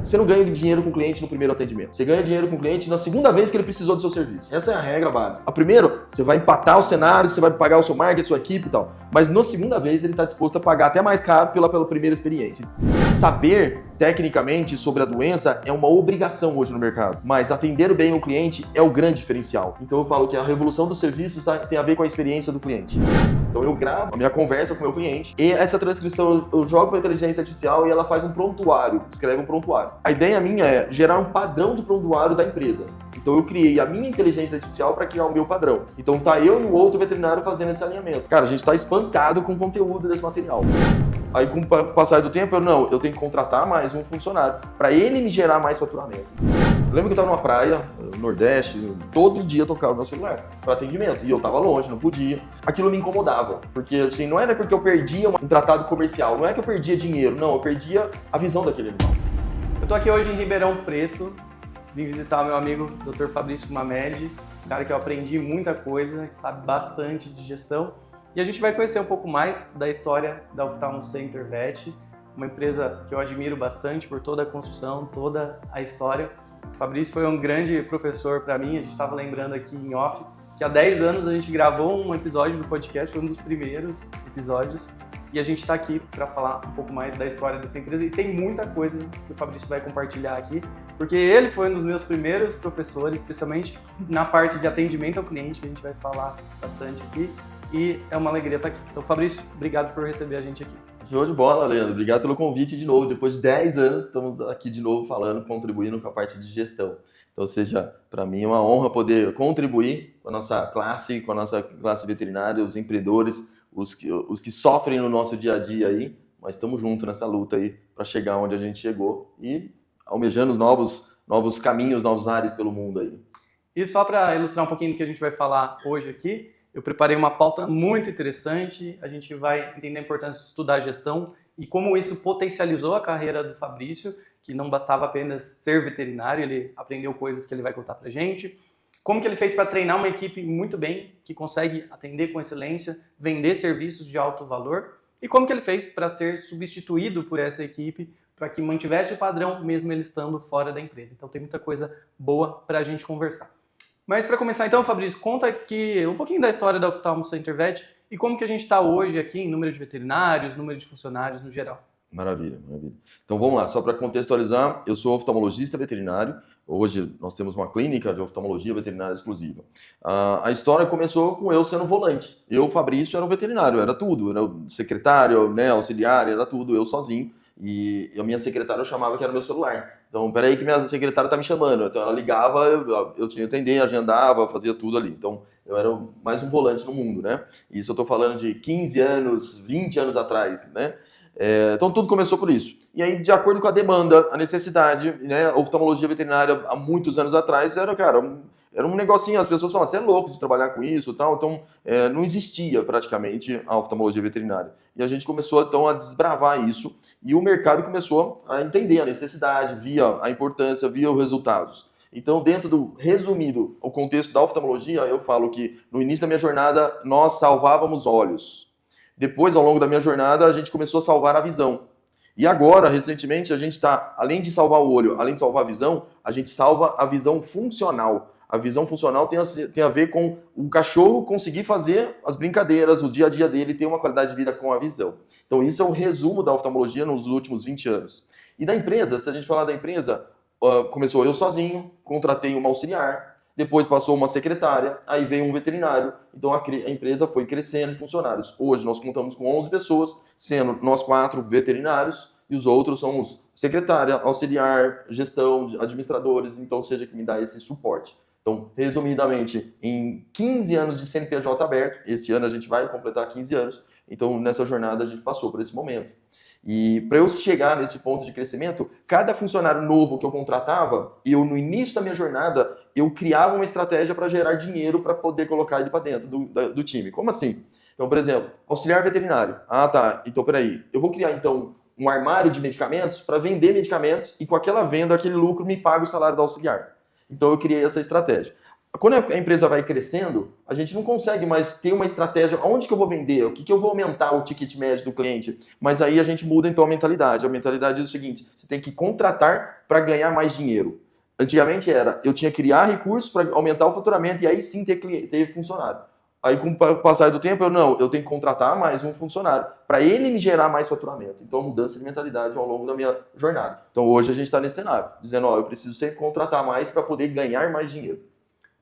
Você não ganha dinheiro com o cliente no primeiro atendimento. Você ganha dinheiro com o cliente na segunda vez que ele precisou do seu serviço. Essa é a regra básica. A primeiro, você vai empatar o cenário, você vai pagar o seu marketing, sua equipe e tal. Mas na segunda vez ele está disposto a pagar até mais caro pela primeira experiência. Saber tecnicamente sobre a doença é uma obrigação hoje no mercado, mas atender bem o cliente é o grande diferencial. Então eu falo que a revolução dos serviços tem a ver com a experiência do cliente. Então eu gravo a minha conversa com o meu cliente e essa transcrição eu jogo para a inteligência artificial e ela faz um prontuário, escreve um prontuário. A ideia minha é gerar um padrão de prontuário da empresa. Então eu criei a minha inteligência artificial para criar o meu padrão. Então tá eu e o outro veterinário fazendo esse alinhamento. Cara, a gente tá espantado com o conteúdo desse material. Aí com o passar do tempo, eu tenho que contratar mais um funcionário para ele me gerar mais faturamento. Eu lembro que eu estava numa praia, no Nordeste, todo dia eu tocava meu celular para atendimento. E eu estava longe, não podia. Aquilo me incomodava, porque assim, não era porque eu perdia um tratado comercial, não é que eu perdia dinheiro, não, eu perdia a visão daquele animal. Eu tô aqui hoje em Ribeirão Preto, vim visitar meu amigo Dr. Fabrício Mamed, um cara que eu aprendi muita coisa, que sabe bastante de gestão. E a gente vai conhecer um pouco mais da história da Ophthalmo Center Vet, uma empresa que eu admiro bastante por toda a construção, toda a história. O Fabrício foi um grande professor para mim, a gente estava lembrando aqui em off, que há 10 anos a gente gravou um episódio do podcast, foi um dos primeiros episódios, e a gente está aqui para falar um pouco mais da história dessa empresa, e tem muita coisa que o Fabrício vai compartilhar aqui, porque ele foi um dos meus primeiros professores, especialmente na parte de atendimento ao cliente, que a gente vai falar bastante aqui. E é uma alegria estar aqui. Então, Fabrício, obrigado por receber a gente aqui. Show de bola, Leandro. Obrigado pelo convite de novo. Depois de 10 anos, estamos aqui de novo falando, contribuindo com a parte de gestão. Então, ou seja, para mim é uma honra poder contribuir com a nossa classe veterinária, os empreendedores, os que sofrem no nosso dia a dia aí, mas estamos juntos nessa luta aí para chegar onde a gente chegou e almejando os novos caminhos, novos ares pelo mundo aí. E só para ilustrar um pouquinho do que a gente vai falar hoje aqui, eu preparei uma pauta muito interessante, a gente vai entender a importância de estudar gestão e como isso potencializou a carreira do Fabrício, que não bastava apenas ser veterinário, ele aprendeu coisas que ele vai contar pra gente. Como que ele fez para treinar uma equipe muito bem, que consegue atender com excelência, vender serviços de alto valor, e como que ele fez para ser substituído por essa equipe, para que mantivesse o padrão mesmo ele estando fora da empresa. Então tem muita coisa boa para a gente conversar. Mas para começar então, Fabrício, conta aqui um pouquinho da história da Ophthalmo Center Vet e como que a gente está hoje aqui em número de veterinários, número de funcionários no geral. Maravilha, maravilha. Então vamos lá, só para contextualizar, eu sou oftalmologista veterinário, hoje nós temos uma clínica de oftalmologia veterinária exclusiva. A história começou com eu sendo volante, eu, Fabrício, era um veterinário, era tudo, era o secretário, né, auxiliar, era tudo, eu sozinho. E a minha secretária eu chamava que era meu celular. Então, peraí que minha secretária tá me chamando. Então ela ligava, eu tinha que atender, agendava, fazia tudo ali. Então eu era mais um volante no mundo, né? Isso eu tô falando de 15 anos, 20 anos atrás, né? Então tudo começou por isso. E aí, de acordo com a demanda, a necessidade, né? A oftalmologia veterinária há muitos anos atrás era um negocinho, as pessoas falavam, você é louco de trabalhar com isso e tal. Então não existia praticamente a oftalmologia veterinária. E a gente começou então a desbravar isso. E o mercado começou a entender a necessidade, via a importância, via os resultados. Então, dentro do resumido, o contexto da oftalmologia, eu falo que no início da minha jornada, nós salvávamos olhos. Depois, ao longo da minha jornada, a gente começou a salvar a visão. E agora, recentemente, a gente está, além de salvar o olho, além de salvar a visão, a gente salva a visão funcional. A visão funcional tem a ver com o cachorro conseguir fazer as brincadeiras, o dia a dia dele, ter uma qualidade de vida com a visão. Então isso é um resumo da oftalmologia nos últimos 20 anos. E da empresa, se a gente falar da empresa, começou eu sozinho, contratei uma auxiliar, depois passou uma secretária, aí veio um veterinário. Então a empresa foi crescendo em funcionários. Hoje nós contamos com 11 pessoas, sendo nós 4 veterinários e os outros somos secretária, auxiliar, gestão, administradores, então seja que me dá esse suporte. Então, resumidamente, em 15 anos de CNPJ aberto, esse ano a gente vai completar 15 anos, então nessa jornada a gente passou por esse momento. E para eu chegar nesse ponto de crescimento, cada funcionário novo que eu contratava, no início da minha jornada, eu criava uma estratégia para gerar dinheiro para poder colocar ele para dentro do time. Como assim? Então, por exemplo, auxiliar veterinário. Ah, tá. Então, peraí. Eu vou criar, então, um armário de medicamentos para vender medicamentos e com aquela venda, aquele lucro me paga o salário do auxiliar. Então eu criei essa estratégia. quando a empresa vai crescendo, a gente não consegue mais ter uma estratégia, onde que eu vou vender, o que eu vou aumentar o ticket médio do cliente, mas aí a gente muda então a mentalidade diz o seguinte, você tem que contratar para ganhar mais dinheiro. Antigamente eu tinha que criar recursos para aumentar o faturamento e aí sim ter funcionário. Aí com o passar do tempo, eu tenho que contratar mais um funcionário para ele me gerar mais faturamento. Então, mudança de mentalidade ao longo da minha jornada. Então, hoje a gente está nesse cenário, dizendo, eu preciso sempre contratar mais para poder ganhar mais dinheiro.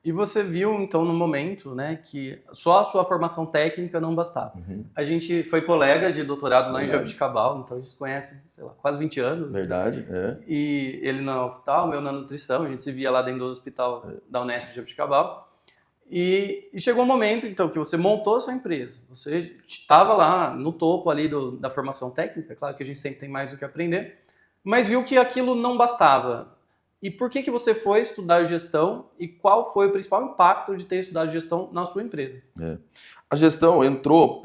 E você viu, então, no momento, né, que só a sua formação técnica não bastava. Uhum. A gente foi colega de doutorado lá em Jabuticabal, então a gente se conhece, sei lá, quase 20 anos. Verdade, E ele na oftalmo, eu na nutrição, a gente se via lá dentro do hospital da Unesp de Jabuticabal. E chegou um momento, então, que você montou a sua empresa. Você estava lá no topo ali da formação técnica, claro que a gente sempre tem mais do que aprender, mas viu que aquilo não bastava. E por que você foi estudar gestão e qual foi o principal impacto de ter estudado gestão na sua empresa? A gestão entrou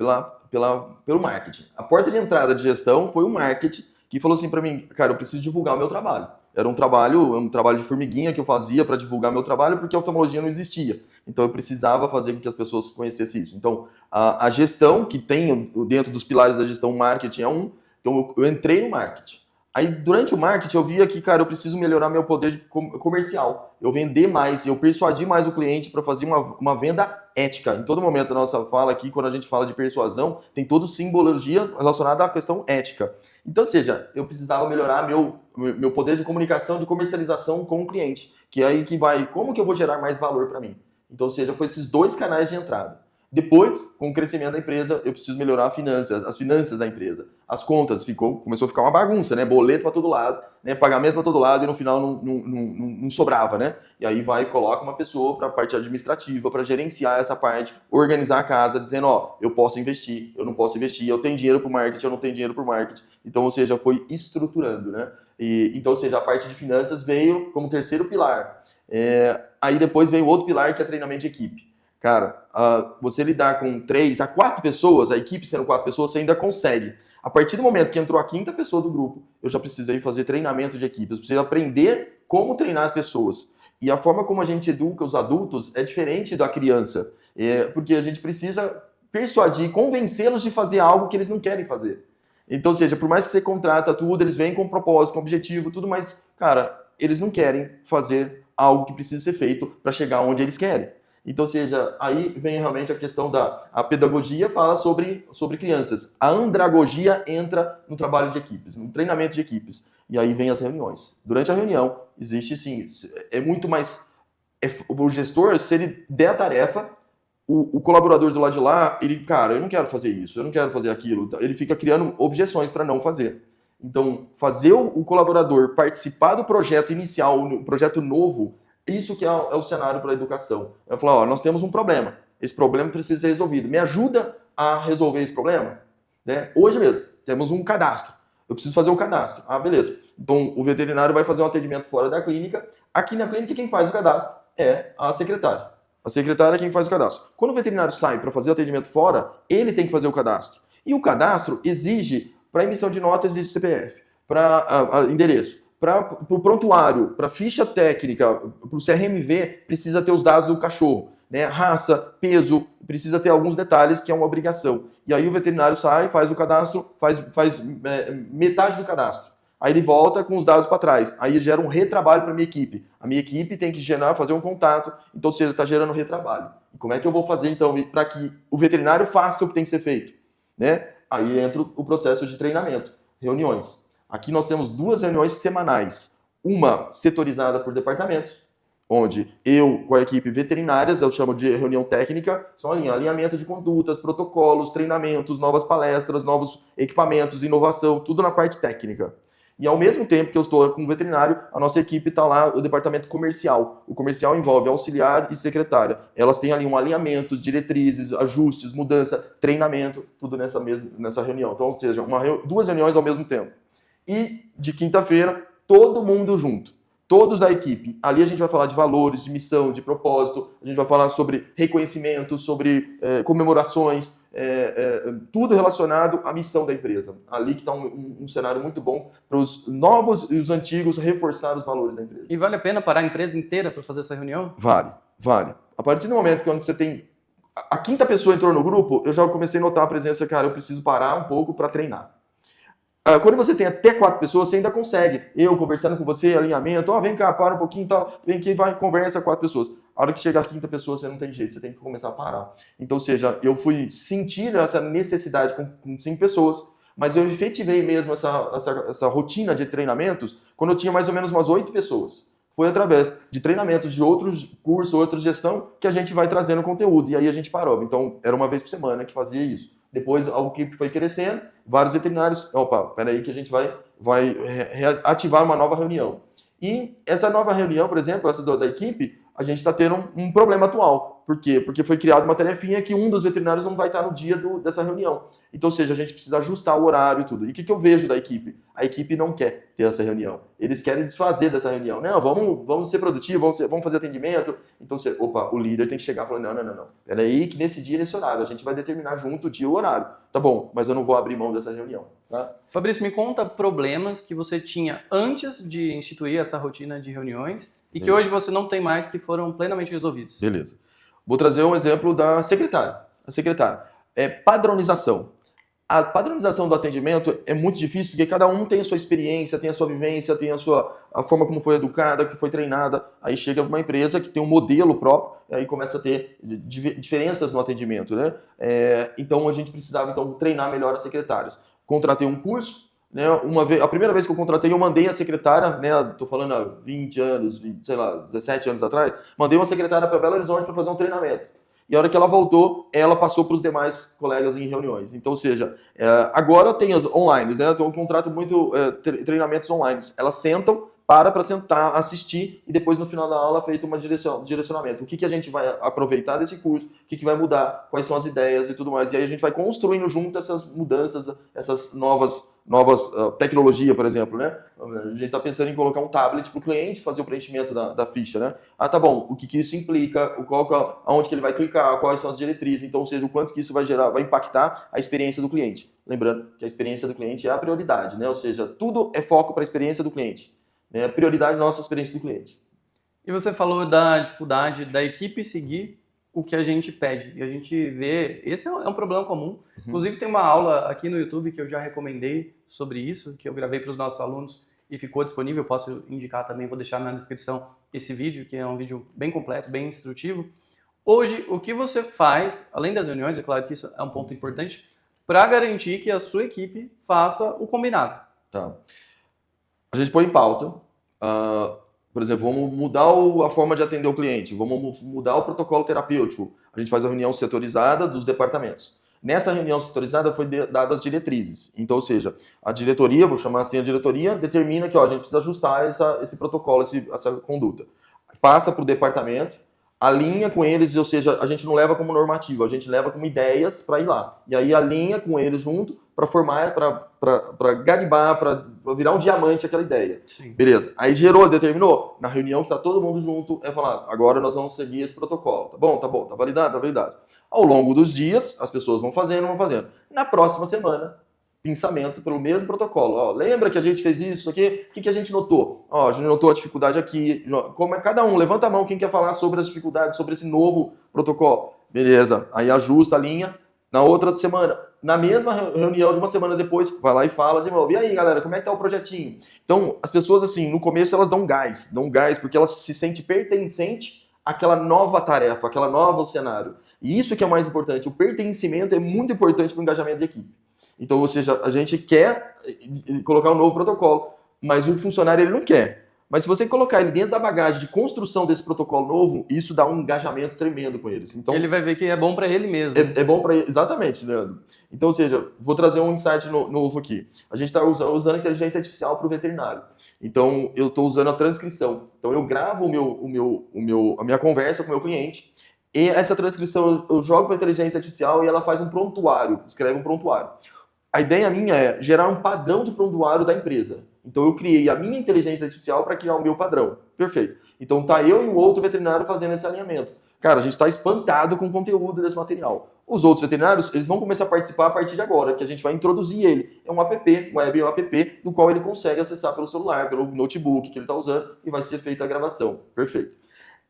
pelo marketing. A porta de entrada de gestão foi o marketing que falou assim para mim, cara, eu preciso divulgar o meu trabalho. Era um trabalho de formiguinha que eu fazia para divulgar meu trabalho porque a oftalmologia não existia. Então eu precisava fazer com que as pessoas conhecessem isso. Então a gestão que tem dentro dos pilares da gestão, marketing é um. Então eu entrei no marketing. Aí durante o marketing eu via que, cara, eu preciso melhorar meu poder comercial. Eu vender mais, eu persuadir mais o cliente para fazer uma venda ética. Em todo momento da nossa fala aqui, quando a gente fala de persuasão, tem toda simbologia relacionada à questão ética. Então, ou seja, eu precisava melhorar meu poder de comunicação, de comercialização com o cliente. Que é aí que vai, como que eu vou gerar mais valor para mim? Então, ou seja, foi esses dois canais de entrada. Depois, com o crescimento da empresa, eu preciso melhorar as finanças da empresa. As contas, começou a ficar uma bagunça, né? Boleto para todo lado, né? Pagamento para todo lado e no final não sobrava, né? E aí coloca uma pessoa para a parte administrativa, para gerenciar essa parte, organizar a casa, dizendo, eu posso investir, eu não posso investir, eu tenho dinheiro para o marketing, eu não tenho dinheiro para o marketing. Então, ou seja, foi estruturando, né? Então, ou seja, a parte de finanças veio como terceiro pilar. Aí depois veio outro pilar que é treinamento de equipe. Cara, você lidar com 3 a 4 pessoas, a equipe sendo 4 pessoas, você ainda consegue. A partir do momento que entrou a 5ª pessoa do grupo, eu já precisei fazer treinamento de equipe. Eu preciso aprender como treinar as pessoas. E a forma como a gente educa os adultos é diferente da criança. Porque a gente precisa persuadir, convencê-los de fazer algo que eles não querem fazer. Então, ou seja, por mais que você contrata tudo, eles vêm com propósito, com objetivo, tudo, mas, cara, eles não querem fazer algo que precisa ser feito para chegar onde eles querem. Então, ou seja, aí vem realmente a questão a pedagogia fala sobre crianças. A andragogia entra no trabalho de equipes, no treinamento de equipes. E aí vem as reuniões. Durante a reunião, existe sim, é muito mais... o gestor, se ele der a tarefa, o colaborador do lado de lá, cara, eu não quero fazer isso, eu não quero fazer aquilo. Ele fica criando objeções para não fazer. Então, fazer o colaborador participar do projeto inicial, um projeto novo, isso que é o cenário para a educação. Eu falo, nós temos um problema. Esse problema precisa ser resolvido. Me ajuda a resolver esse problema? Né? Hoje mesmo, temos um cadastro. Eu preciso fazer o cadastro. Beleza. Então, o veterinário vai fazer um atendimento fora da clínica. Aqui na clínica, quem faz o cadastro é a secretária. A secretária é quem faz o cadastro. Quando o veterinário sai para fazer o atendimento fora, ele tem que fazer o cadastro. E o cadastro exige, para emissão de nota, exige CPF, para endereço. Para o prontuário, para ficha técnica, para o CRMV, precisa ter os dados do cachorro, né? Raça, peso, precisa ter alguns detalhes que é uma obrigação. E aí o veterinário sai, faz o cadastro, faz metade do cadastro. Aí ele volta com os dados para trás. Aí gera um retrabalho para a minha equipe. A minha equipe tem que fazer um contato, então você está gerando retrabalho. E como é que eu vou fazer então para que o veterinário faça o que tem que ser feito? Né? Aí entra o processo de treinamento, reuniões. Aqui nós temos 2 reuniões semanais, uma setorizada por departamentos, onde eu, com a equipe veterinárias, eu chamo de reunião técnica, são alinhamento de condutas, protocolos, treinamentos, novas palestras, novos equipamentos, inovação, tudo na parte técnica. E ao mesmo tempo que eu estou com o veterinário, a nossa equipe está lá, o departamento comercial. O comercial envolve auxiliar e secretária. Elas têm ali um alinhamento, diretrizes, ajustes, mudança, treinamento, tudo nessa reunião. Então, ou seja, 2 reuniões ao mesmo tempo. E de quinta-feira, todo mundo junto, todos da equipe. Ali a gente vai falar de valores, de missão, de propósito, a gente vai falar sobre reconhecimento, sobre comemorações, tudo relacionado à missão da empresa. Ali que está um cenário muito bom para os novos e os antigos reforçar os valores da empresa. E vale a pena parar a empresa inteira para fazer essa reunião? Vale. A partir do momento que você tem a quinta pessoa entrou no grupo, eu já comecei a notar a presença, cara, eu preciso parar um pouco para treinar. Quando você tem até 4 pessoas, você ainda consegue. Eu conversando com você, alinhamento, vem cá, para um pouquinho, tal, vem aqui, vai, conversa 4 pessoas. A hora que chega a quinta pessoa, você não tem jeito, você tem que começar a parar. Então, ou seja, eu fui sentir essa necessidade com 5 pessoas, mas eu efetivei mesmo essa rotina de treinamentos quando eu tinha mais ou menos umas 8 pessoas. Foi através de treinamentos de outros cursos, outras gestão, que a gente vai trazendo conteúdo. E aí a gente parou. Então, era uma vez por semana que fazia isso. Depois, algo que foi crescendo, vários veterinários, peraí que a gente vai ativar uma nova reunião. E essa nova reunião, por exemplo, essa da equipe, a gente está tendo um problema atual. Por quê? Porque foi criada uma tarefinha que um dos veterinários não vai estar no dia dessa reunião. Então, ou seja, a gente precisa ajustar o horário e tudo. E o que eu vejo da equipe? A equipe não quer ter essa reunião. Eles querem desfazer dessa reunião. Não, vamos ser produtivos, vamos fazer atendimento. Então, o líder tem que chegar e falar, não. Peraí, que nesse dia, nesse horário, a gente vai determinar junto o dia e o horário. Tá bom, mas eu não vou abrir mão dessa reunião. Tá? Fabrício, me conta problemas que você tinha antes de instituir essa rotina de reuniões e que hoje você não tem mais, que foram plenamente resolvidos. Beleza. Vou trazer um exemplo da secretária. A secretária. Padronização. A padronização do atendimento é muito difícil porque cada um tem a sua experiência, tem a sua vivência, tem a forma como foi educada, que foi treinada. Aí chega uma empresa que tem um modelo próprio, aí começa a ter diferenças no atendimento, né? Então a gente precisava treinar melhor as secretárias. Contratei um curso, né? A primeira vez que eu contratei, eu mandei a secretária, né? Tô falando há 20 anos, 17 anos atrás, mandei uma secretária para Belo Horizonte para fazer um treinamento. E a hora que ela voltou, ela passou para os demais colegas em reuniões. Então, ou seja, agora tem as online, né? Então eu contrato muito treinamentos online. Elas sentam, para sentar, assistir e depois no final da aula é feito um direcionamento. O que a gente vai aproveitar desse curso, o que vai mudar, quais são as ideias e tudo mais. E aí a gente vai construindo junto essas mudanças, essas novas tecnologia, por exemplo, né? A gente está pensando em colocar um tablet para o cliente fazer o preenchimento da ficha, né? Tá bom, o que isso implica, aonde que ele vai clicar, quais são as diretrizes, então, ou seja, o quanto que isso vai impactar a experiência do cliente. Lembrando que a experiência do cliente é a prioridade, né? Ou seja, tudo é foco para a experiência do cliente. Prioridade nossa experiência do cliente. E você falou da dificuldade da equipe seguir o que a gente pede. E a gente vê, esse é um problema comum. Inclusive tem uma aula aqui no YouTube que eu já recomendei sobre isso, que eu gravei para os nossos alunos e ficou disponível. Eu posso indicar também, vou deixar na descrição esse vídeo, que é um vídeo bem completo, bem instrutivo. Hoje, o que você faz, além das reuniões, é claro que isso é um ponto importante, para garantir que a sua equipe faça o combinado? Tá. A gente põe em pauta, por exemplo, vamos mudar a forma de atender o cliente, vamos mudar o protocolo terapêutico. A gente faz a reunião setorizada dos departamentos. Nessa reunião setorizada foi dadas as diretrizes. Então, ou seja, a diretoria, vou chamar assim a diretoria, determina que a gente precisa ajustar esse protocolo, essa conduta. Passa para o departamento, alinha com eles, ou seja, a gente não leva como normativo, a gente leva como ideias para ir lá. E aí alinha com eles junto para formar, para garimbar, para virar um diamante aquela ideia. Sim. Beleza. Aí determinou. Na reunião que tá todo mundo junto, falar, agora nós vamos seguir esse protocolo. Tá bom, tá validado, tá validado. Ao longo dos dias, as pessoas vão fazendo. Na próxima semana, pensamento pelo mesmo protocolo. Lembra que a gente fez isso aqui? O que a gente notou? A gente notou a dificuldade aqui. Como é cada um? Levanta a mão quem quer falar sobre as dificuldades, sobre esse novo protocolo. Beleza. Aí ajusta a linha. Na outra semana, na mesma reunião de uma semana depois, vai lá e fala de novo. E aí, galera, como é que tá o projetinho? Então, as pessoas, assim, no começo elas dão gás porque elas se sentem pertencente àquela nova tarefa, àquela nova cenário. E isso que é o mais importante. O pertencimento é muito importante para o engajamento de equipe. Então, ou seja, a gente quer colocar um novo protocolo, mas o funcionário ele não quer. Mas se você colocar ele dentro da bagagem de construção desse protocolo novo, isso dá um engajamento tremendo com eles. Então, ele vai ver que é bom para ele mesmo. É bom para ele, exatamente, Leandro. Então, ou seja, vou trazer um insight novo aqui. A gente está usando inteligência artificial para o veterinário. Então, eu estou usando a transcrição. Então, eu gravo a minha conversa com o meu cliente e essa transcrição eu jogo para a inteligência artificial e ela faz um prontuário, escreve um prontuário. A ideia minha é gerar um padrão de prontuário da empresa. Então eu criei a minha inteligência artificial para criar o meu padrão. Perfeito. Então tá eu e um outro veterinário fazendo esse alinhamento. Cara, a gente está espantado com o conteúdo desse material. Os outros veterinários, eles vão começar a participar a partir de agora, que a gente vai introduzir ele. É um app, um web app, do qual ele consegue acessar pelo celular, pelo notebook que ele está usando, e vai ser feita a gravação. Perfeito.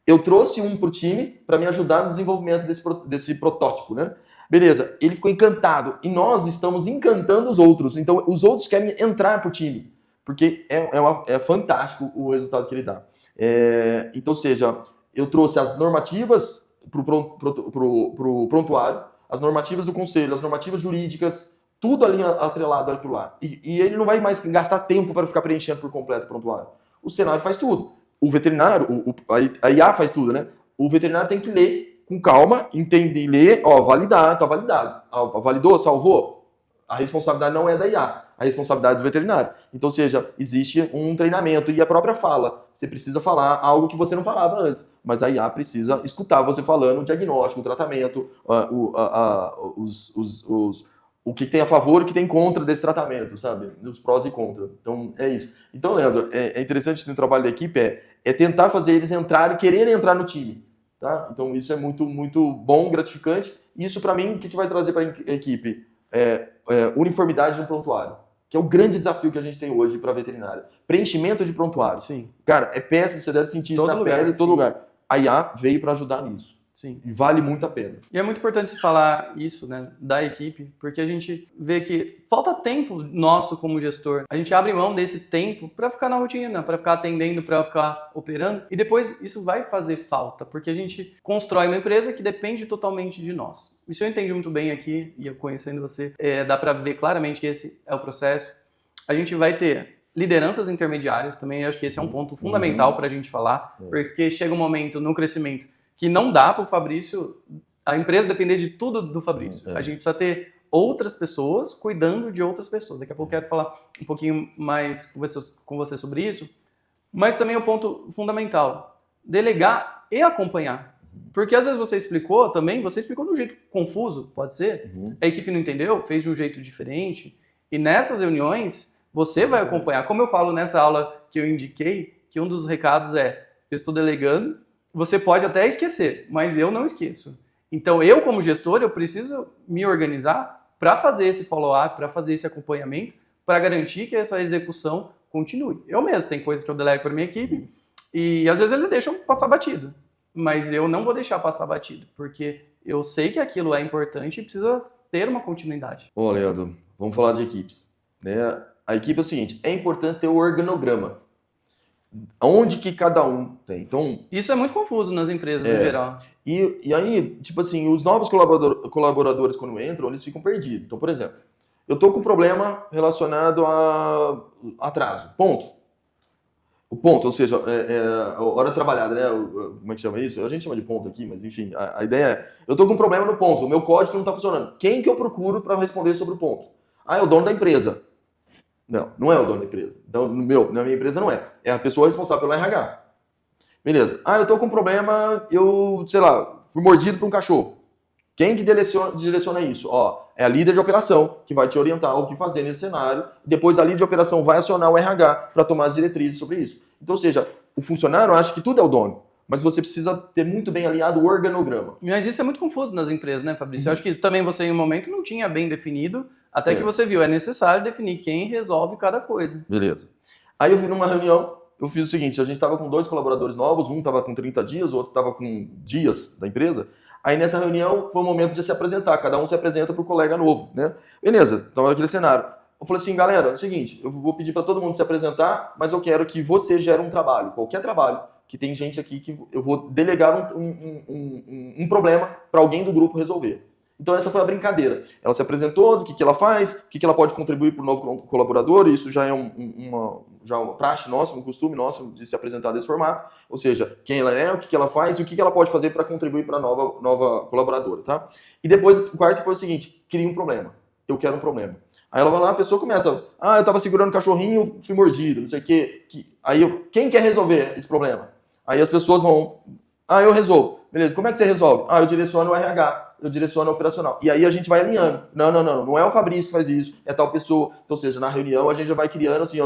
eu trouxe um para o time para me ajudar no desenvolvimento desse protótipo, né? Beleza, ele ficou encantado e nós estamos encantando os outros. Então, os outros querem entrar para o time, porque é fantástico o resultado que ele dá. Então, ou seja, eu trouxe as normativas para o prontuário, as normativas do conselho, as normativas jurídicas, tudo ali atrelado àquilo lá. E ele não vai mais gastar tempo para ficar preenchendo por completo o prontuário. O cenário faz tudo. O veterinário, a IA faz tudo, né? O veterinário tem que ler com calma, entender, ler, validar, tá validado. Validou, salvou? A responsabilidade não é da IA, a responsabilidade é do veterinário. Então, ou seja, existe um treinamento e a própria fala. Você precisa falar algo que você não falava antes, mas a IA precisa escutar você falando o diagnóstico, o tratamento, o que tem a favor e o que tem contra desse tratamento, sabe? Os prós e contras. Então, é isso. Então, Leandro, é interessante no trabalho da equipe, é tentar fazer eles entrarem, quererem entrar no time. Tá? Então, isso é muito, muito bom, gratificante. Isso, para mim, o que vai trazer para a equipe? Uniformidade no prontuário, que é o grande desafio que a gente tem hoje para a veterinária. Preenchimento de prontuário. Sim. Cara, é péssimo, você deve sentir isso na pele, em todo lugar. A IA veio para ajudar nisso. Sim. E vale muito a pena. E é muito importante se falar isso, né, da equipe, porque a gente vê que falta tempo nosso como gestor. A gente abre mão desse tempo para ficar na rotina, para ficar atendendo, para ficar operando. E depois isso vai fazer falta, porque a gente constrói uma empresa que depende totalmente de nós. Isso eu entendi muito bem aqui, e eu conhecendo você, dá para ver claramente que esse é o processo. A gente vai ter lideranças intermediárias também, eu acho que esse é um ponto fundamental para a gente falar, porque chega um momento no crescimento que não dá para o Fabrício, a empresa depender de tudo do Fabrício. A gente precisa ter outras pessoas cuidando de outras pessoas. Daqui a pouco eu quero falar um pouquinho mais com você sobre isso. Mas também o ponto fundamental, delegar e acompanhar. Porque às vezes você explicou também, você explicou de um jeito confuso, pode ser. A equipe não entendeu, fez de um jeito diferente. E nessas reuniões, você vai acompanhar. Como eu falo nessa aula que eu indiquei, que um dos recados é, eu estou delegando, você pode até esquecer, mas eu não esqueço. Então, eu como gestor, eu preciso me organizar para fazer esse follow-up, para fazer esse acompanhamento, para garantir que essa execução continue. Eu mesmo, tem coisas que eu delego para minha equipe e às vezes eles deixam passar batido, mas eu não vou deixar passar batido, porque eu sei que aquilo é importante e precisa ter uma continuidade. Ô, Leandro, vamos falar de equipes. Né? A equipe é o seguinte, é importante ter o organograma. Onde que cada um tem. Então, isso é muito confuso nas empresas no geral. E aí, tipo assim, os novos colaboradores quando entram, eles ficam perdidos. Então, por exemplo, eu tô com um problema relacionado a atraso. Ponto. O ponto, ou seja, a hora trabalhada, né? Como é que chama isso? A gente chama de ponto aqui, mas enfim, a ideia é, eu tô com um problema no ponto, o meu código não tá funcionando. Quem que eu procuro para responder sobre o ponto? É o dono da empresa. Não, não é o dono da empresa. Então, na minha empresa não é. É a pessoa responsável pelo RH. Beleza. Eu tô com um problema, sei lá, fui mordido por um cachorro. Quem que direciona isso? É a líder de operação que vai te orientar o que fazer nesse cenário. Depois a líder de operação vai acionar o RH para tomar as diretrizes sobre isso. Então, ou seja, o funcionário acha que tudo é o dono. Mas você precisa ter muito bem alinhado o organograma. Mas isso é muito confuso nas empresas, né, Fabrício? Eu acho que também você, em um momento, não tinha bem definido, até que você viu, é necessário definir quem resolve cada coisa. Beleza. Aí eu vi numa reunião, eu fiz o seguinte, a gente estava com 2 colaboradores novos, um estava com 30 dias, o outro estava com dias da empresa. Aí nessa reunião foi o momento de se apresentar, cada um se apresenta para o colega novo, né? Beleza, então aquele cenário. Eu falei assim, galera, é o seguinte, eu vou pedir para todo mundo se apresentar, mas eu quero que você gere um trabalho, qualquer trabalho, que tem gente aqui que eu vou delegar um problema para alguém do grupo resolver. Então essa foi a brincadeira. Ela se apresentou, do que ela faz, o que ela pode contribuir para o novo colaborador, e isso já é uma praxe nossa, um costume nosso de se apresentar desse formato. Ou seja, quem ela é, o que ela faz e o que ela pode fazer para contribuir para a nova colaboradora. Tá? E depois o quarto foi o seguinte, cria um problema. Eu quero um problema. Aí ela vai lá, a pessoa começa, eu estava segurando o cachorrinho, fui mordido, não sei o quê. Aí quem quer resolver esse problema? Aí as pessoas vão, eu resolvo. Beleza, como é que você resolve? Eu direciono o RH, eu direciono o operacional. E aí a gente vai alinhando. Não é o Fabrício que faz isso, é tal pessoa. Então, ou seja, na reunião a gente já vai criando assim,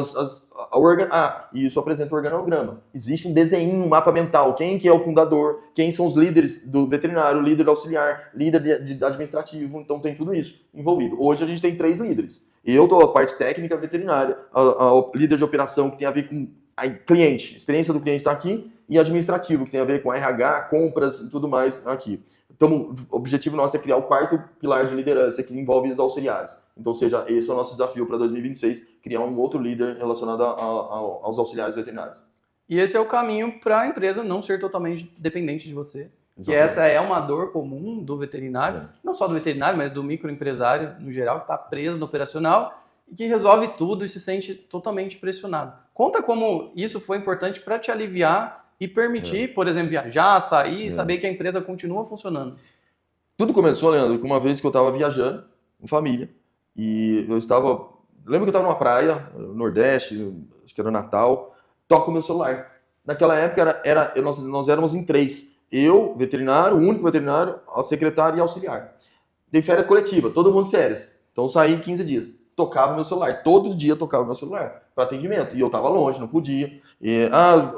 e isso apresenta o organograma. Existe um desenho, um mapa mental. Quem que é o fundador, quem são os líderes do veterinário, líder auxiliar, líder de administrativo. Então tem tudo isso envolvido. Hoje a gente tem 3 líderes. Eu dou a parte técnica veterinária, a líder de operação que tem a ver com a cliente, a experiência do cliente está aqui, e administrativo, que tem a ver com RH, compras e tudo mais aqui. Então, o objetivo nosso é criar o quarto pilar de liderança, que envolve os auxiliares. Então, ou seja, esse é o nosso desafio para 2026, criar um outro líder relacionado aos auxiliares veterinários. E esse é o caminho para a empresa não ser totalmente dependente de você. Exatamente. Que essa é uma dor comum do veterinário, não só do veterinário, mas do microempresário no geral, que está preso no operacional e que resolve tudo e se sente totalmente pressionado. Conta como isso foi importante para te aliviar e permitir, por exemplo, viajar, sair e saber que a empresa continua funcionando. Tudo começou, Leandro, com uma vez que eu estava viajando com família e eu estava... Lembro que eu estava numa praia, no Nordeste, acho que era Natal, toco o meu celular. Naquela época nós éramos em 3. Eu, veterinário, o único veterinário, a secretária e auxiliar. Dei férias coletiva, todo mundo férias. Então eu saí 15 dias. Tocava meu celular, todo dia tocava meu celular para atendimento. E eu estava longe, não podia.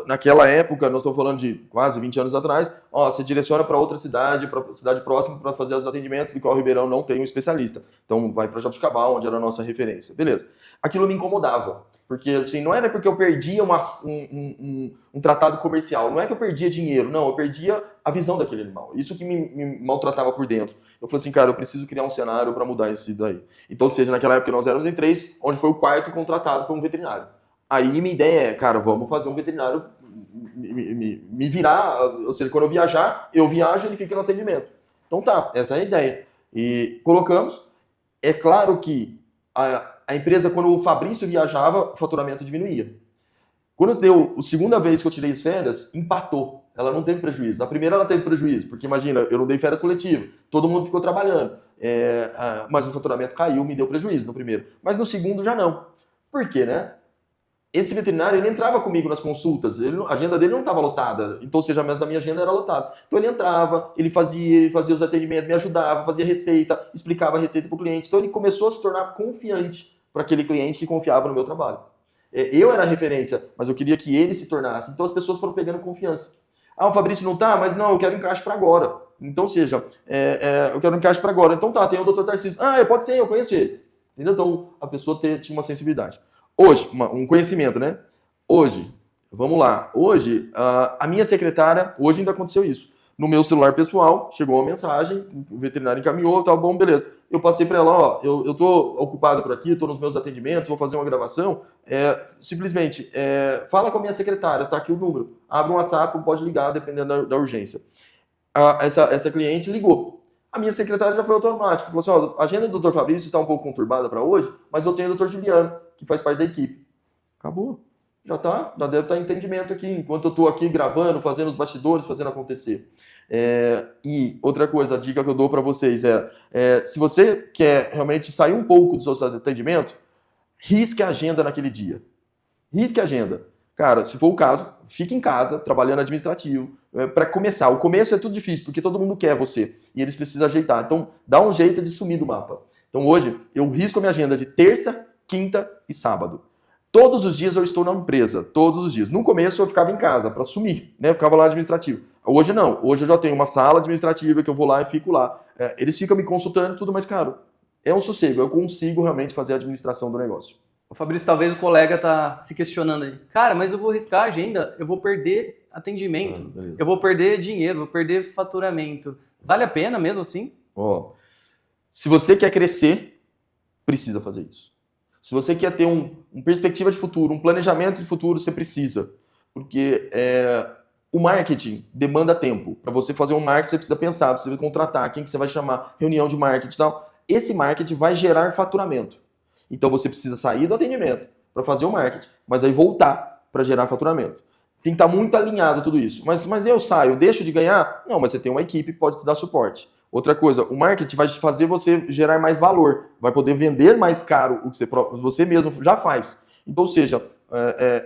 Naquela época, nós estamos falando de quase 20 anos atrás, você direciona para outra cidade, para cidade próxima para fazer os atendimentos, de qual Ribeirão não tem um especialista. Então vai para Jabuticabal, onde era a nossa referência. Beleza. Aquilo me incomodava. Porque assim, não era porque eu perdia um tratado comercial, não é que eu perdia dinheiro, não, eu perdia a visão daquele animal. Isso que me maltratava por dentro. Eu falei assim, cara, eu preciso criar um cenário para mudar isso daí. Então, ou seja, naquela época nós éramos em 3, onde foi o quarto contratado, foi um veterinário. Aí minha ideia é, cara, vamos fazer um veterinário me virar, ou seja, quando eu viajar, eu viajo e ele fica no atendimento. Então tá, essa é a ideia. E colocamos, é claro que a empresa, quando o Fabrício viajava, o faturamento diminuía. Quando deu a segunda vez que eu tirei as férias, empatou. Ela não teve prejuízo. A primeira ela teve prejuízo, porque imagina, eu não dei férias coletivas, todo mundo ficou trabalhando. Mas o faturamento caiu, me deu prejuízo no primeiro. Mas no segundo já não. Por quê, né? Esse veterinário, ele entrava comigo nas consultas, a agenda dele não estava lotada, então, ou seja, a minha agenda era lotada. Então ele entrava, ele fazia os atendimentos, me ajudava, fazia receita, explicava a receita para o cliente. Então ele começou a se tornar confiante para aquele cliente que confiava no meu trabalho. Eu era a referência, mas eu queria que ele se tornasse. Então as pessoas foram pegando confiança. O Fabrício não tá, mas não, eu quero encaixe para agora. Então, ou seja, eu quero encaixe para agora. Então tá, tem o Dr. Tarcísio. Pode ser, eu conheço ele. Entendeu? Então a pessoa tinha uma sensibilidade. Hoje, um conhecimento, né? Hoje, vamos lá. Hoje, a minha secretária, hoje ainda aconteceu isso. No meu celular pessoal, chegou uma mensagem, o veterinário encaminhou, tá bom, beleza. Eu passei para ela, eu tô ocupado por aqui, tô nos meus atendimentos, vou fazer uma gravação. Simplesmente, fala com a minha secretária, tá aqui o número. Abre um WhatsApp, pode ligar, dependendo da urgência. Essa cliente ligou. A minha secretária já foi automático. Falou assim, a agenda do Dr. Fabrício está um pouco conturbada para hoje, mas eu tenho o Dr. Juliano, que faz parte da equipe. Acabou. Já deve estar em entendimento aqui, enquanto eu estou aqui gravando, fazendo os bastidores, fazendo acontecer. E outra coisa, a dica que eu dou para vocês se você quer realmente sair um pouco do seu atendimento, risque a agenda naquele dia. Risque a agenda. Cara, se for o caso, fique em casa, trabalhando administrativo, para começar. O começo é tudo difícil, porque todo mundo quer você, e eles precisam ajeitar. Então, dá um jeito de sumir do mapa. Então, hoje, eu risco a minha agenda de terça, quinta e sábado. Todos os dias eu estou na empresa, todos os dias. No começo eu ficava em casa, para sumir, né? Eu ficava lá administrativo. Hoje não, hoje eu já tenho uma sala administrativa que eu vou lá e fico lá. Eles ficam me consultando e tudo, mas, cara, é um sossego, eu consigo realmente fazer a administração do negócio. O Fabrício, talvez o colega tá se questionando aí. Cara, mas eu vou riscar a agenda, eu vou perder atendimento, eu vou perder dinheiro, vou perder faturamento. Vale a pena mesmo assim? Se você quer crescer, precisa fazer isso. Se você quer ter uma perspectiva de futuro, um planejamento de futuro, você precisa. Porque o marketing demanda tempo. Para você fazer um marketing, você precisa pensar, você precisa contratar, quem que você vai chamar, reunião de marketing e tal. Esse marketing vai gerar faturamento. Então você precisa sair do atendimento para fazer o marketing, mas aí voltar para gerar faturamento. Tem que estar muito alinhado tudo isso. Mas eu saio, deixo de ganhar? Não, mas você tem uma equipe que pode te dar suporte. Outra coisa, o marketing vai fazer você gerar mais valor, vai poder vender mais caro o que você mesmo já faz. Então, ou seja,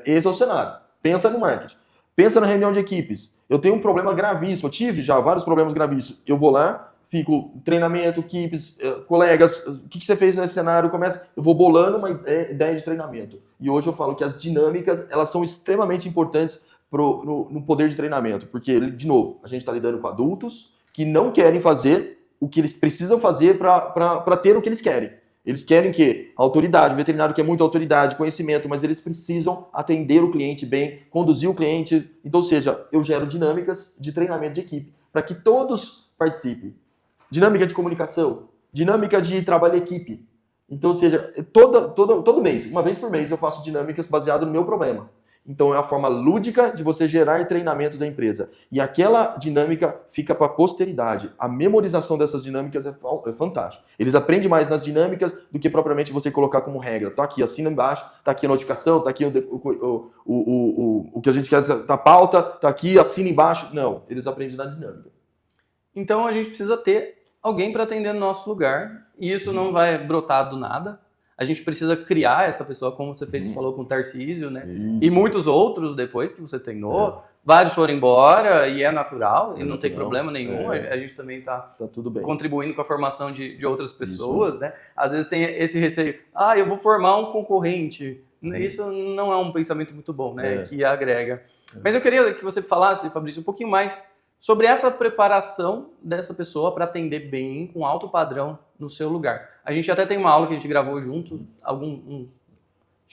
esse é o cenário. Pensa no marketing. Pensa na reunião de equipes. Eu tenho um problema gravíssimo, eu tive já vários problemas gravíssimos. Eu vou lá, fico treinamento, equipes, colegas, o que você fez nesse cenário? Eu vou bolando uma ideia de treinamento. E hoje eu falo que as dinâmicas, elas são extremamente importantes no poder de treinamento. Porque, de novo, a gente está lidando com adultos que não querem fazer o que eles precisam fazer para ter o que eles querem. Eles querem o quê? Autoridade. O veterinário quer muita autoridade, conhecimento, mas eles precisam atender o cliente bem, conduzir o cliente. Então, ou seja, eu gero dinâmicas de treinamento de equipe para que todos participem. Dinâmica de comunicação, dinâmica de trabalho em equipe. Então, ou seja, todo mês, uma vez por mês, eu faço dinâmicas baseadas no meu problema. Então, é a forma lúdica de você gerar treinamento da empresa. E aquela dinâmica fica para a posteridade. A memorização dessas dinâmicas é fantástica. Eles aprendem mais nas dinâmicas do que propriamente você colocar como regra. Tá aqui, assina embaixo, tá aqui a notificação, tá aqui o que a gente quer, tá a pauta, tá aqui, assina embaixo. Não, eles aprendem na dinâmica. Então, a gente precisa ter alguém para atender no nosso lugar. E isso não vai brotar do nada. A gente precisa criar essa pessoa, como você falou com o Tarcísio, né? Isso. E muitos outros depois que você treinou. Vários foram embora e é natural, e não tem problema nenhum. A gente também está tudo bem, contribuindo com a formação de outras pessoas, isso, né? Às vezes tem esse receio, eu vou formar um concorrente. Isso não é um pensamento muito bom, né? Que agrega. Mas eu queria que você falasse, Fabrício, um pouquinho mais sobre essa preparação dessa pessoa para atender bem, com alto padrão, no seu lugar. A gente até tem uma aula que a gente gravou juntos,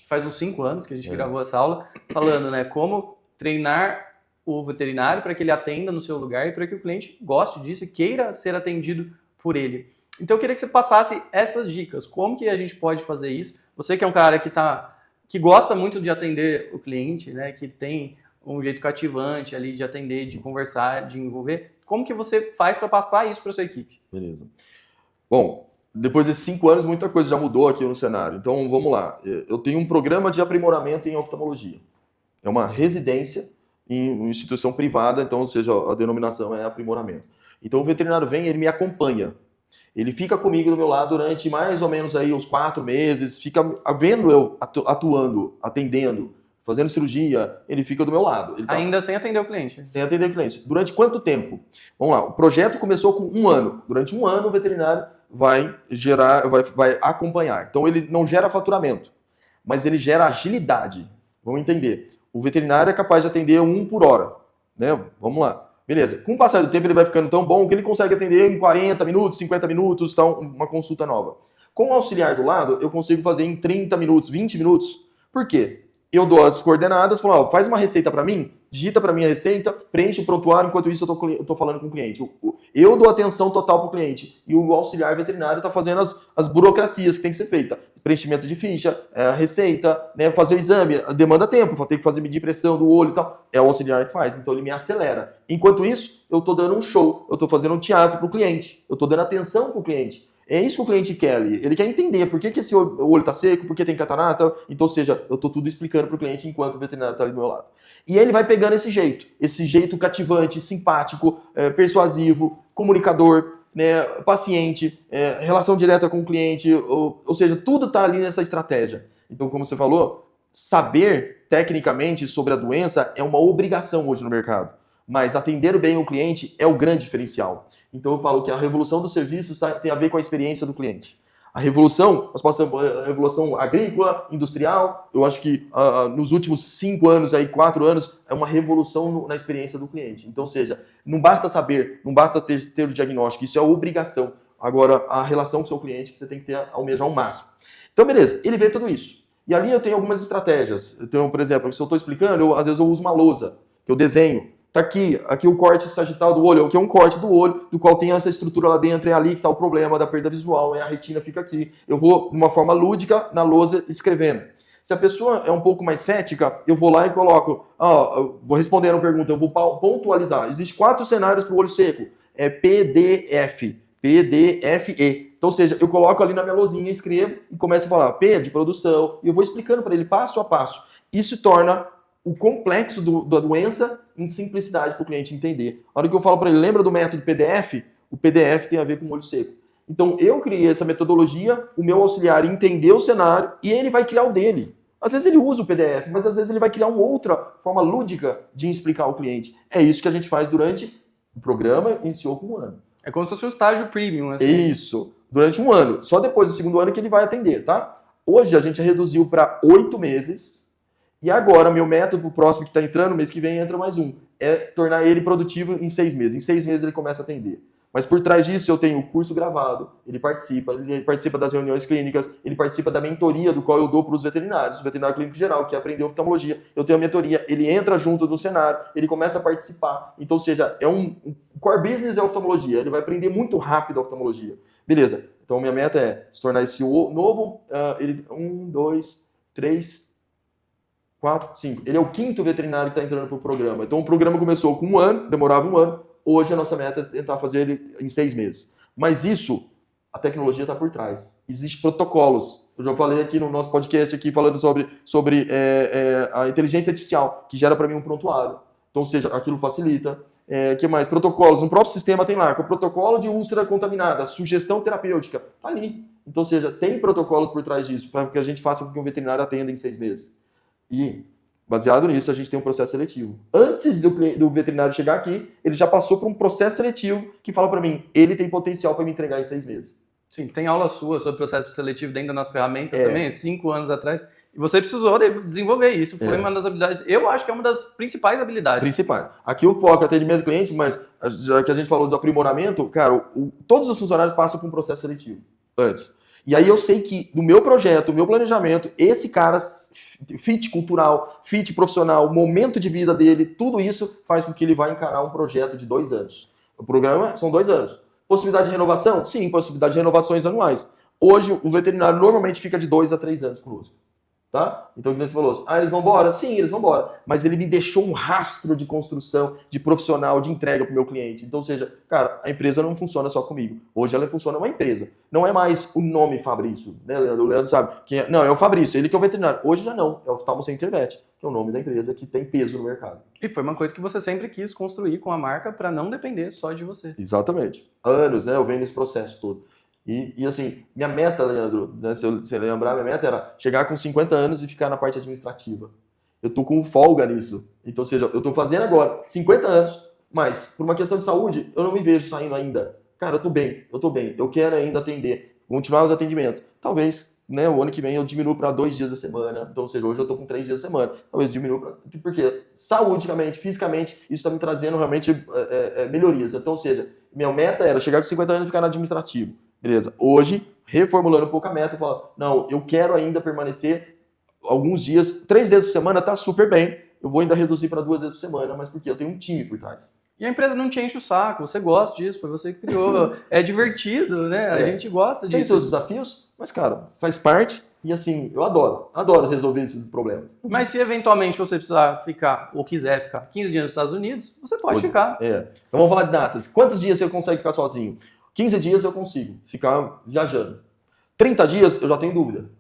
faz uns 5 anos que a gente gravou essa aula, falando, né, como treinar o veterinário para que ele atenda no seu lugar e para que o cliente goste disso e queira ser atendido por ele. Então eu queria que você passasse essas dicas. Como que a gente pode fazer isso? Você que é um cara que gosta muito de atender o cliente, né, que tem um jeito cativante ali de atender, de conversar, de envolver. Como que você faz para passar isso para sua equipe? Beleza. Bom, depois desses 5 anos, muita coisa já mudou aqui no cenário. Então, vamos lá. Eu tenho um programa de aprimoramento em oftalmologia. É uma residência em uma instituição privada, então, ou seja, a denominação é aprimoramento. Então, o veterinário vem, ele me acompanha. Ele fica comigo do meu lado durante mais ou menos aí uns 4 meses, fica vendo eu atuando, atendendo, fazendo cirurgia, ele fica do meu lado. Ainda sem atender o cliente? Sem atender o cliente. Durante quanto tempo? Vamos lá, o projeto começou com 1 ano. Durante 1 ano, o veterinário vai acompanhar. Então, ele não gera faturamento, mas ele gera agilidade. Vamos entender. O veterinário é capaz de atender 1 por hora. Né? Vamos lá. Beleza. Com o passar do tempo, ele vai ficando tão bom que ele consegue atender em 40 minutos, 50 minutos, então, uma consulta nova. Com o auxiliar do lado, eu consigo fazer em 30 minutos, 20 minutos. Por quê? Eu dou as coordenadas, falo, faz uma receita para mim, digita para mim a receita, preenche o prontuário, enquanto isso eu tô falando com o cliente. Eu dou atenção total para o cliente e o auxiliar veterinário está fazendo as burocracias que tem que ser feita. Preenchimento de ficha, receita, né, fazer o exame, demanda tempo, tem que fazer medir pressão do olho e tal. É o auxiliar que faz, então ele me acelera. Enquanto isso, eu estou dando um show, eu estou fazendo um teatro para o cliente, eu estou dando atenção para o cliente. É isso que o cliente quer ali. Ele quer entender por que esse olho está seco, por que tem catarata. Então, ou seja, eu estou tudo explicando para o cliente enquanto o veterinário está ali do meu lado. E ele vai pegando esse jeito cativante, simpático, persuasivo, comunicador, né, paciente, relação direta com o cliente, ou seja, tudo está ali nessa estratégia. Então, como você falou, saber tecnicamente sobre a doença é uma obrigação hoje no mercado. Mas atender bem o cliente é o grande diferencial. Então eu falo que a revolução dos serviços tem a ver com a experiência do cliente. A revolução, nós passamos a revolução agrícola, industrial, eu acho que nos últimos 5 anos, 4 anos, é uma revolução na experiência do cliente. Então, ou seja, não basta saber, não basta ter o diagnóstico, isso é obrigação. Agora, a relação com o seu cliente que você tem que ter, almejar ao máximo. Então, beleza, ele vê tudo isso. E ali eu tenho algumas estratégias. Então, por exemplo, se eu estou explicando, às vezes eu uso uma lousa, que eu desenho. Tá aqui o corte sagital do olho, que é um corte do olho, do qual tem essa estrutura lá dentro, é ali que está o problema da perda visual, a retina fica aqui. Eu vou, de uma forma lúdica, na lousa, escrevendo. Se a pessoa é um pouco mais cética, eu vou lá e coloco, eu vou responder uma pergunta, eu vou pontualizar. Existem 4 cenários para o olho seco, é PDF, PDFE. Então, ou seja, eu coloco ali na minha lousinha, escrevo e começo a falar P de produção, e eu vou explicando para ele passo a passo. Isso torna o complexo da doença em simplicidade para o cliente entender. A hora que eu falo para ele, lembra do método PDF? O PDF tem a ver com o olho seco. Então, eu criei essa metodologia, o meu auxiliar entendeu o cenário e ele vai criar o dele. Às vezes ele usa o PDF, mas às vezes ele vai criar uma outra forma lúdica de explicar ao cliente. É isso que a gente faz durante o programa, iniciou com 1 ano. É como se fosse um estágio premium, assim. Isso, durante 1 ano. Só depois do 2º ano que ele vai atender, tá? Hoje a gente reduziu para 8 meses. E agora, meu método próximo que está entrando, mês que vem entra mais um. É tornar ele produtivo em 6 meses. Em 6 meses ele começa a atender. Mas por trás disso eu tenho o curso gravado, ele participa das reuniões clínicas, ele participa da mentoria do qual eu dou para os veterinários, o veterinário clínico geral, que aprendeu oftalmologia, eu tenho a mentoria, ele entra junto no cenário, ele começa a participar. Então, ou seja, o core business é a oftalmologia, ele vai aprender muito rápido a oftalmologia. Beleza, então minha meta é se tornar esse novo, 1, 2, 3, 4, 5. Ele é o 5º veterinário que está entrando para o programa. Então o programa começou com 1 ano, demorava 1 ano. Hoje a nossa meta é tentar fazer ele em 6 meses. Mas isso, a tecnologia está por trás. Existem protocolos. Eu já falei aqui no nosso podcast aqui falando sobre a inteligência artificial, que gera para mim um prontuário. Então, ou seja, aquilo facilita. Que mais? Protocolos. No próprio sistema tem lá, com o protocolo de úlcera contaminada, sugestão terapêutica. Tá ali. Então, ou seja, tem protocolos por trás disso, para que a gente faça com que um veterinário atenda em 6 meses. E, baseado nisso, a gente tem um processo seletivo. Antes do veterinário chegar aqui, ele já passou por um processo seletivo que fala para mim, ele tem potencial para me entregar em 6 meses. Sim, tem aula sua sobre processo seletivo dentro da nossa ferramenta também, 5 anos atrás. E você precisou desenvolver isso. Foi uma das habilidades, eu acho que é uma das principais habilidades. Aqui o foco é atendimento do cliente, mas já que a gente falou do aprimoramento, cara, todos os funcionários passam por um processo seletivo antes. E aí eu sei que no meu projeto, no meu planejamento, esse cara, fit cultural, fit profissional, momento de vida dele, tudo isso faz com que ele vá encarar um projeto de 2 anos. O programa são 2 anos. Possibilidade de renovação? Sim, possibilidade de renovações anuais. Hoje, o veterinário normalmente fica de 2 a 3 anos conosco. Tá? Então, como você falou, eles vão embora? Sim, eles vão embora. Mas ele me deixou um rastro de construção, de profissional, de entrega para o meu cliente. Então, ou seja, cara, a empresa não funciona só comigo. Hoje ela funciona uma empresa. Não é mais o nome Fabrício, né, Leandro? O Leandro sabe. Não, é o Fabrício, ele que é o veterinário. Hoje já não, é o Oftalmo Center Vet, que é o nome da empresa que tem peso no mercado. E foi uma coisa que você sempre quis construir com a marca para não depender só de você. Exatamente. Anos, né? Eu venho nesse processo todo. E assim, minha meta, Leandro, né, se você lembrar, minha meta era chegar com 50 anos e ficar na parte administrativa. Eu tô com folga nisso. Então, ou seja, eu tô fazendo agora 50 anos, mas por uma questão de saúde, eu não me vejo saindo ainda. Cara, eu tô bem. Eu quero ainda atender, continuar os atendimentos. Talvez, né, o ano que vem eu diminuo para 2 dias a semana. Então, ou seja, hoje eu tô com 3 dias a semana. Talvez diminua para... Porque saudicamente, fisicamente, isso tá me trazendo realmente melhorias. Então, ou seja, minha meta era chegar com 50 anos e ficar no administrativo. Beleza. Hoje, reformulando um pouco a meta, eu falo, não, eu quero ainda permanecer alguns dias, 3 vezes por semana tá super bem. Eu vou ainda reduzir para 2 vezes por semana, mas porque eu tenho um time por trás. E a empresa não te enche o saco, você gosta disso, foi você que criou. É divertido, né? A gente gosta disso. Tem seus desafios, mas, cara, faz parte. E assim, eu adoro resolver esses problemas. Mas se eventualmente você precisar ficar, ou quiser ficar 15 dias nos Estados Unidos, você pode ficar. Então vamos falar de datas. Quantos dias você consegue ficar sozinho? 15 dias eu consigo ficar viajando. 30 dias eu já tenho dúvida.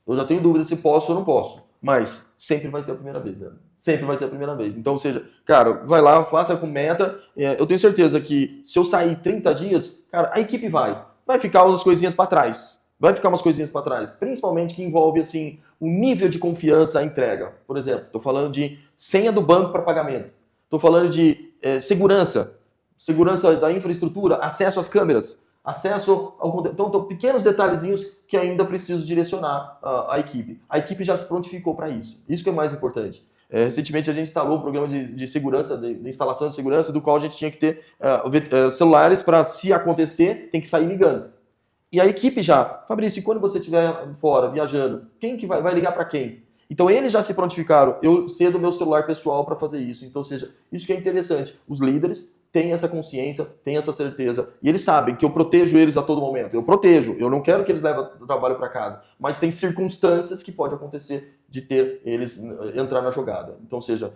Eu já tenho dúvida se posso ou não posso. Mas sempre vai ter a primeira vez, né? Sempre vai ter a primeira vez. Então, ou seja, cara, vai lá, faça com meta. Eu tenho certeza que se eu sair 30 dias, cara, a equipe vai ficar umas coisinhas para trás. Principalmente que envolve, assim, o nível de confiança à entrega. Por exemplo, estou falando de senha do banco para pagamento. Estou falando de segurança da infraestrutura, acesso às câmeras, acesso ao... Então, pequenos detalhezinhos que ainda preciso direcionar a equipe. A equipe já se prontificou para isso. Isso que é mais importante. Recentemente a gente instalou um programa de segurança, de instalação de segurança, do qual a gente tinha que ter celulares para, se acontecer, tem que sair ligando. E a equipe já, Fabrício, quando você estiver fora, viajando, quem que vai ligar para quem? Então eles já se prontificaram, eu cedo o meu celular pessoal para fazer isso. Então, ou seja, isso que é interessante. Os líderes têm essa consciência, têm essa certeza, e eles sabem que eu protejo eles a todo momento. Eu protejo, eu não quero que eles levem o trabalho para casa, mas tem circunstâncias que pode acontecer de ter eles entrar na jogada. Então, ou seja,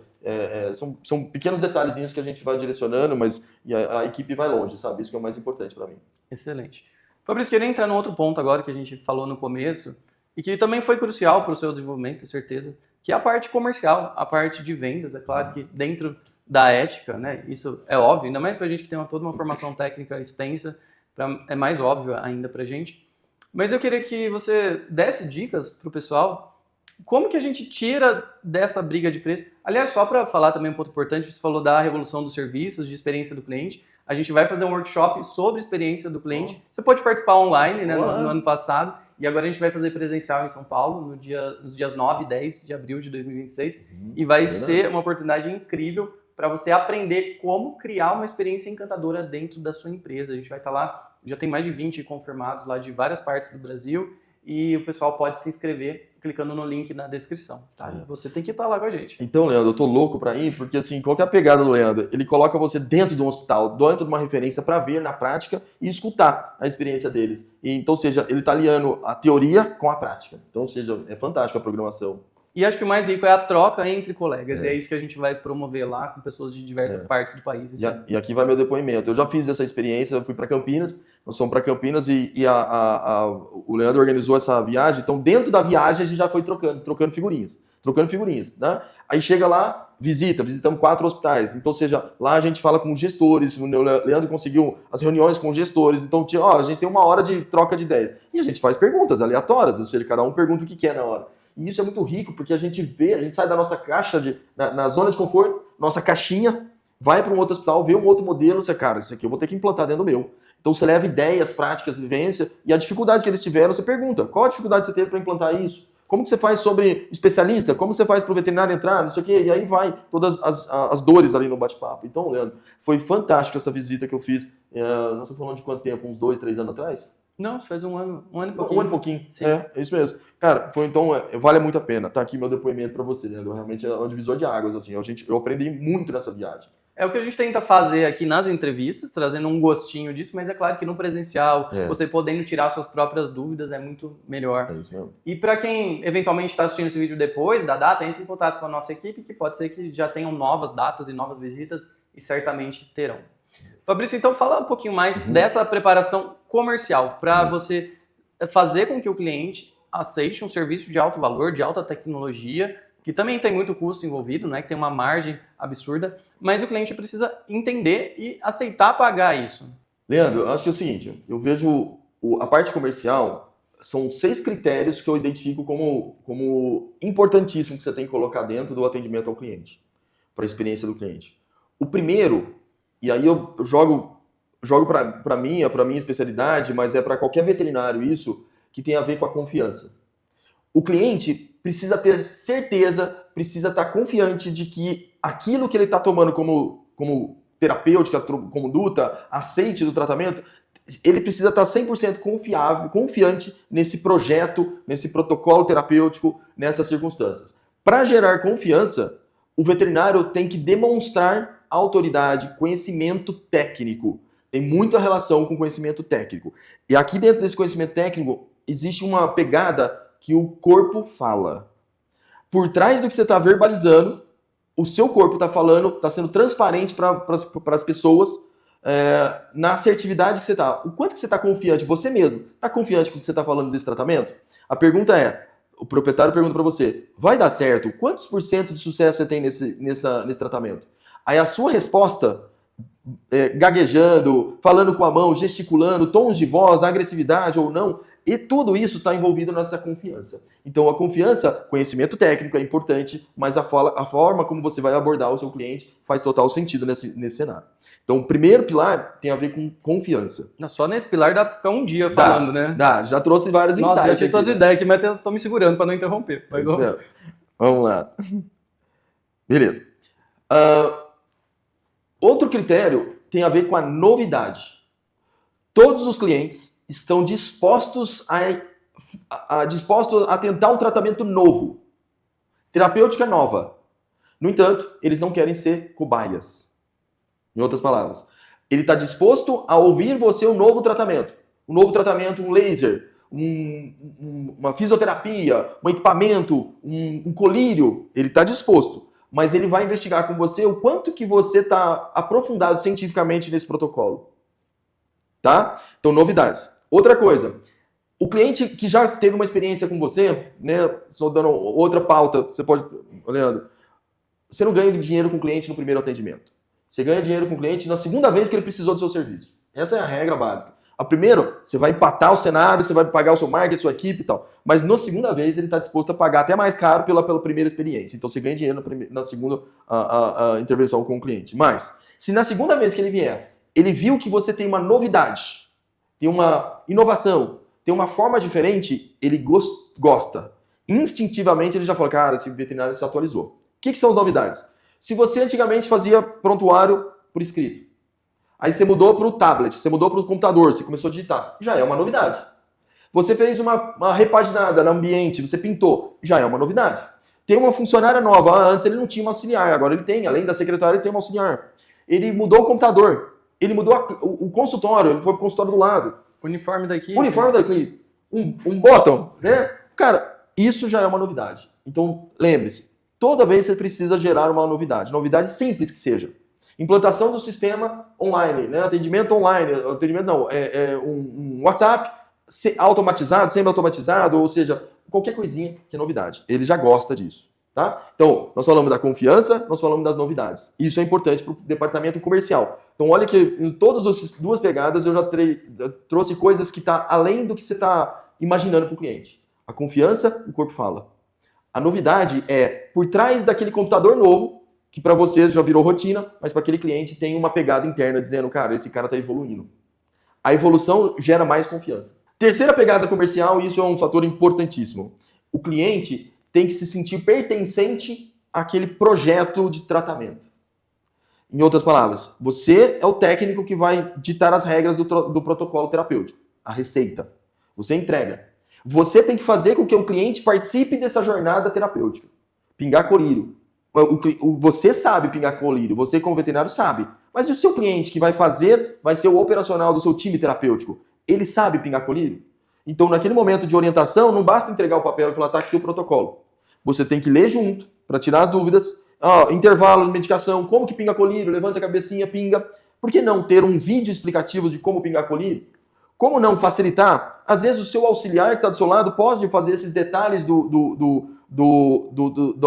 são pequenos detalhezinhos que a gente vai direcionando, mas a equipe vai longe, sabe? Isso que é o mais importante para mim. Excelente. Fabrício, queria entrar num outro ponto agora que a gente falou no começo, e que também foi crucial para o seu desenvolvimento, tenho certeza, que é a parte comercial, a parte de vendas. É claro que dentro da ética, né, isso é óbvio, ainda mais para a gente que tem toda uma formação técnica extensa, é mais óbvio ainda para a gente. Mas eu queria que você desse dicas para o pessoal, como que a gente tira dessa briga de preço. Aliás, só para falar também um ponto importante, você falou da revolução dos serviços, de experiência do cliente. A gente vai fazer um workshop sobre experiência do cliente. Você pode participar online, né, no ano passado. E agora a gente vai fazer presencial em São Paulo, nos dias 9 e 10 de abril de 2026. E vai ser uma oportunidade incrível para você aprender como criar uma experiência encantadora dentro da sua empresa. A gente vai estar lá, já tem mais de 20 confirmados lá de várias partes do Brasil e o pessoal pode se inscrever clicando no link na descrição, tá? E você tem que estar lá com a gente. Então, Leandro, eu tô louco pra ir, porque assim, qual que é a pegada do Leandro? Ele coloca você dentro de um hospital, dentro de uma referência para ver na prática e escutar a experiência deles. E, então, ou seja, ele tá alinhando a teoria com a prática. Então, ou seja, é fantástica a programação. E acho que o mais rico é a troca entre colegas. E é isso que a gente vai promover lá com pessoas de diversas partes do país. E aqui vai meu depoimento. Eu já fiz essa experiência, eu fui para Campinas, nós fomos para Campinas e o Leandro organizou essa viagem. Então, dentro da viagem, a gente já foi trocando figurinhas. Né? Aí chega lá, visitamos 4 hospitais. Então, ou seja, lá a gente fala com gestores, o Leandro conseguiu as reuniões com gestores. Então, a gente tem 1 hora de troca de ideias. E a gente faz perguntas aleatórias, ou seja, cada um pergunta o que quer na hora. E isso é muito rico, porque a gente sai da nossa caixa, na zona de conforto, nossa caixinha, vai para um outro hospital, vê um outro modelo, você, cara, isso aqui eu vou ter que implantar dentro do meu. Então você leva ideias, práticas, vivência, e a dificuldade que eles tiveram, você pergunta, qual a dificuldade você teve para implantar isso? Como que você faz sobre especialista? Como você faz para o veterinário entrar? Não sei o quê. E aí vai todas as dores ali no bate-papo. Então, Leandro, foi fantástico essa visita que eu fiz. Nós estamos falando de quanto tempo? Uns 2, 3 anos atrás? Não, faz um ano e pouquinho. 1 ano e pouquinho. Sim. É isso mesmo. Cara, vale muito a pena. Tá aqui meu depoimento para você, Leandro. Realmente é um divisor de águas, assim. Eu aprendi muito nessa viagem. É o que a gente tenta fazer aqui nas entrevistas, trazendo um gostinho disso, mas é claro que no presencial, você podendo tirar suas próprias dúvidas é muito melhor. É isso mesmo. E para quem eventualmente está assistindo esse vídeo depois da data, entre em contato com a nossa equipe, que pode ser que já tenham novas datas e novas visitas, e certamente terão. Fabrício, então fala um pouquinho mais dessa preparação comercial, para você fazer com que o cliente aceite um serviço de alto valor, de alta tecnologia, que também tem muito custo envolvido, né, que tem uma margem absurda, mas o cliente precisa entender e aceitar pagar isso. Leandro, eu acho que é o seguinte, eu vejo a parte comercial, são 6 critérios que eu identifico como importantíssimo que você tem que colocar dentro do atendimento ao cliente, para a experiência do cliente. O primeiro, e aí eu jogo para minha especialidade, mas é para qualquer veterinário isso, que tem a ver com a confiança. O cliente precisa ter certeza, precisa estar confiante de que aquilo que ele está tomando como terapêutica, como conduta, aceite do tratamento, ele precisa estar 100% confiante nesse projeto, nesse protocolo terapêutico, nessas circunstâncias. Para gerar confiança, o veterinário tem que demonstrar autoridade, conhecimento técnico. Tem muita relação com conhecimento técnico. E aqui dentro desse conhecimento técnico, existe uma pegada que o corpo fala. Por trás do que você está verbalizando, o seu corpo está falando, está sendo transparente para as pessoas na assertividade que você está. O quanto que você está confiante, você mesmo, está confiante com o que você está falando desse tratamento? A pergunta é, o proprietário pergunta para você, vai dar certo? Quantos % de sucesso você tem nesse tratamento? Aí a sua resposta, gaguejando, falando com a mão, gesticulando, tons de voz, agressividade ou não, e tudo isso está envolvido nessa confiança. Então a confiança, conhecimento técnico é importante, mas a forma como você vai abordar o seu cliente faz total sentido nesse cenário. Então o primeiro pilar tem a ver com confiança. Só nesse pilar dá para ficar um dia falando, né? Dá, já trouxe vários insights. Nossa, eu tinha todas as ideias aqui, mas eu tô me segurando para não interromper. Vamos lá. Beleza. Outro critério tem a ver com a novidade. Todos os clientes estão dispostos a tentar um tratamento novo, terapêutica nova. No entanto, eles não querem ser cobaias. Em outras palavras, ele está disposto a ouvir você um novo tratamento, um laser, uma fisioterapia, um equipamento, um colírio. Ele está disposto, mas ele vai investigar com você o quanto que você está aprofundado cientificamente nesse protocolo. Tá? Então, novidades. Outra coisa, o cliente que já teve uma experiência com você, né, só dando outra pauta, você pode, Leandro, você não ganha dinheiro com o cliente no primeiro atendimento. Você ganha dinheiro com o cliente na segunda vez que ele precisou do seu serviço. Essa é a regra básica. A primeira, você vai empatar o cenário, você vai pagar o seu marketing, sua equipe e tal. Mas na segunda vez ele está disposto a pagar até mais caro pela primeira experiência. Então você ganha dinheiro na segunda a intervenção com o cliente. Mas, se na segunda vez que ele vier, ele viu que você tem uma novidade, tem uma inovação, tem uma forma diferente, ele gosta. Instintivamente ele já fala, cara, esse veterinário se atualizou. O que são as novidades? Se você antigamente fazia prontuário por escrito, aí você mudou para o tablet, você mudou para o computador, você começou a digitar, já é uma novidade. Você fez uma repaginada no ambiente, você pintou, já é uma novidade. Tem uma funcionária nova, antes ele não tinha um auxiliar, agora ele tem, além da secretária, ele tem um auxiliar. Ele mudou o computador, ele mudou o consultório, ele foi pro consultório do lado. Uniforme daqui. Uniforme daqui, um bottom, né? Cara, isso já é uma novidade. Então, lembre-se, toda vez você precisa gerar uma novidade simples que seja. Implantação do sistema online, né? Atendimento online, atendimento não, um WhatsApp automatizado, semi-automatizado, ou seja, qualquer coisinha que é novidade. Ele já gosta disso, tá? Então, nós falamos da confiança, nós falamos das novidades. Isso é importante para o departamento comercial. Então, olha que em todas as duas pegadas eu já trouxe coisas que tá além do que você está imaginando para o cliente. A confiança, o corpo fala. A novidade é por trás daquele computador novo, que para você já virou rotina, mas para aquele cliente tem uma pegada interna dizendo, cara, esse cara está evoluindo. A evolução gera mais confiança. Terceira pegada comercial, e isso é um fator importantíssimo. O cliente tem que se sentir pertencente àquele projeto de tratamento. Em outras palavras, você é o técnico que vai ditar as regras do protocolo terapêutico, a receita. Você entrega. Você tem que fazer com que o cliente participe dessa jornada terapêutica. Pingar colírio. Você sabe pingar colírio, você como veterinário sabe. Mas e o seu cliente que vai ser o operacional do seu time terapêutico? Ele sabe pingar colírio? Então, naquele momento de orientação, não basta entregar o papel e falar, tá aqui o protocolo. Você tem que ler junto, para tirar as dúvidas. Intervalo de medicação, como que pinga colírio, levanta a cabecinha, pinga. Por que não ter um vídeo explicativo de como pingar colírio? Como não facilitar? Às vezes o seu auxiliar que está do seu lado pode fazer esses detalhes da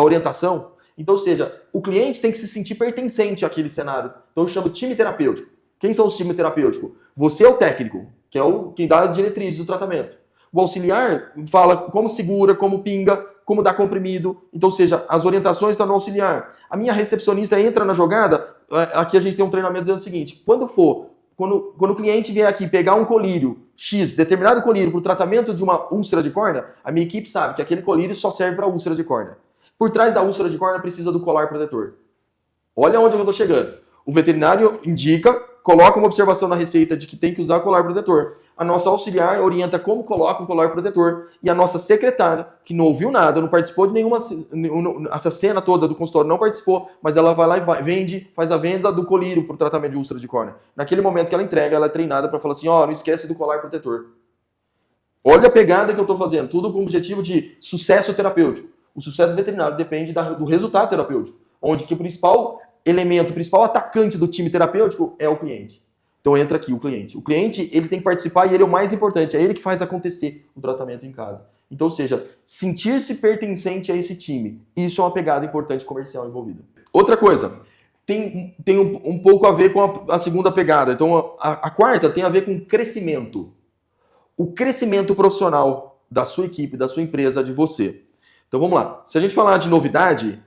orientação. Então, ou seja, o cliente tem que se sentir pertencente àquele cenário. Então eu chamo time terapêutico. Quem são os times terapêuticos? Você é o técnico, que é quem dá a diretriz do tratamento. O auxiliar fala como segura, como pinga, como dá comprimido. Então, ou seja, as orientações estão no auxiliar. A minha recepcionista entra na jogada, aqui a gente tem um treinamento dizendo o seguinte, quando o cliente vier aqui pegar um colírio X, determinado colírio para o tratamento de uma úlcera de córnea, a minha equipe sabe que aquele colírio só serve para úlcera de córnea. Por trás da úlcera de córnea precisa do colar protetor. Olha onde eu estou chegando. O veterinário indica, coloca uma observação na receita de que tem que usar colar protetor. A nossa auxiliar orienta como coloca um colar protetor. E a nossa secretária, que não ouviu nada, não participou de essa cena toda do consultório, não participou, mas ela vai lá e faz a venda do colírio para o tratamento de úlcera de córnea. Naquele momento que ela entrega, ela é treinada para falar assim, não esquece do colar protetor. Olha a pegada que eu estou fazendo, tudo com o objetivo de sucesso terapêutico. O sucesso veterinário depende do resultado terapêutico, onde que o principal elemento, o principal atacante do time terapêutico é o cliente. Então entra aqui o cliente. O cliente, ele tem que participar e ele é o mais importante, é ele que faz acontecer o tratamento em casa. Então, ou seja, sentir-se pertencente a esse time. Isso é uma pegada importante comercial envolvida. Outra coisa, tem um pouco a ver com a segunda pegada. Então, a quarta tem a ver com crescimento. O crescimento profissional da sua equipe, da sua empresa, de você. Então vamos lá. Se a gente falar de novidade,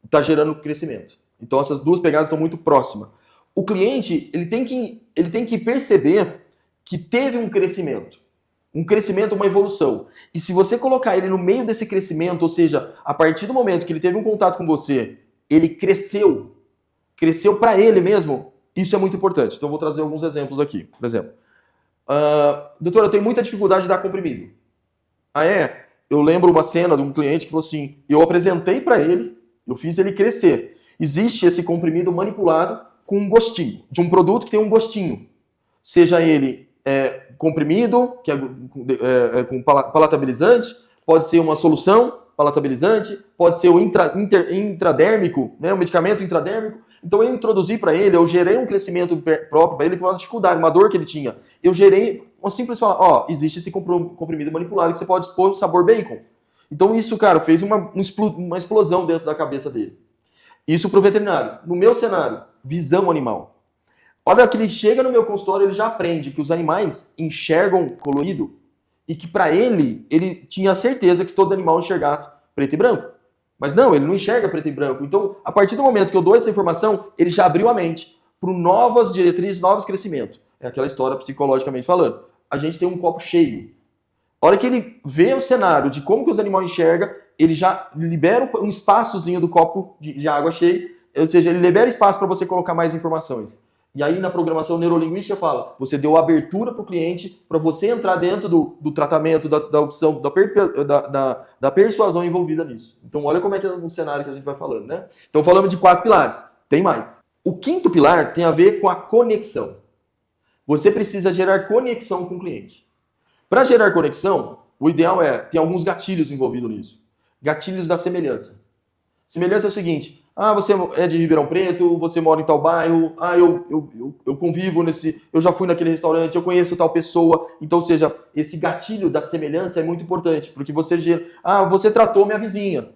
está gerando crescimento. Então essas duas pegadas são muito próximas. O cliente ele tem que perceber que teve um crescimento, uma evolução. E se você colocar ele no meio desse crescimento, ou seja, a partir do momento que ele teve um contato com você, ele cresceu para ele mesmo, isso é muito importante. Então eu vou trazer alguns exemplos aqui. Por exemplo, doutora, eu tenho muita dificuldade de dar comprimido. Eu lembro uma cena de um cliente que falou assim, eu apresentei para ele, eu fiz ele crescer. Existe esse comprimido manipulado com um gostinho, de um produto que tem um gostinho. Seja ele comprimido, que é com palatabilizante, pode ser uma solução palatabilizante, pode ser o intradérmico, né, um medicamento intradérmico. Então eu introduzi para ele, eu gerei um crescimento próprio para ele, por uma dificuldade, uma dor que ele tinha. Eu gerei uma simples fala, existe esse comprimido manipulado que você pode expor sabor bacon. Então isso, cara, fez uma explosão dentro da cabeça dele. Isso para o veterinário. No meu cenário, visão animal. Olha que ele chega no meu consultório, ele já aprende que os animais enxergam colorido e que para ele tinha certeza que todo animal enxergasse preto e branco. Mas não, ele não enxerga preto e branco. Então, a partir do momento que eu dou essa informação, ele já abriu a mente para novas diretrizes, novos crescimentos. É aquela história psicologicamente falando. A gente tem um copo cheio. A hora que ele vê o cenário de como que os animais enxergam, ele já libera um espaçozinho do copo de água cheio, ou seja, ele libera espaço para você colocar mais informações. E aí na programação neurolinguística fala, você deu abertura para o cliente para você entrar dentro do tratamento, da opção, da persuasão envolvida nisso. Então olha como é que é o cenário que a gente vai falando, né? Então falamos de 4 pilares, tem mais. O 5º pilar tem a ver com a conexão. Você precisa gerar conexão com o cliente. Para gerar conexão, o ideal tem alguns gatilhos envolvidos nisso. Gatilhos da semelhança. Semelhança é o seguinte, você é de Ribeirão Preto, você mora em tal bairro, eu convivo eu já fui naquele restaurante, eu conheço tal pessoa. Então, ou seja, esse gatilho da semelhança é muito importante, porque você você tratou minha vizinha.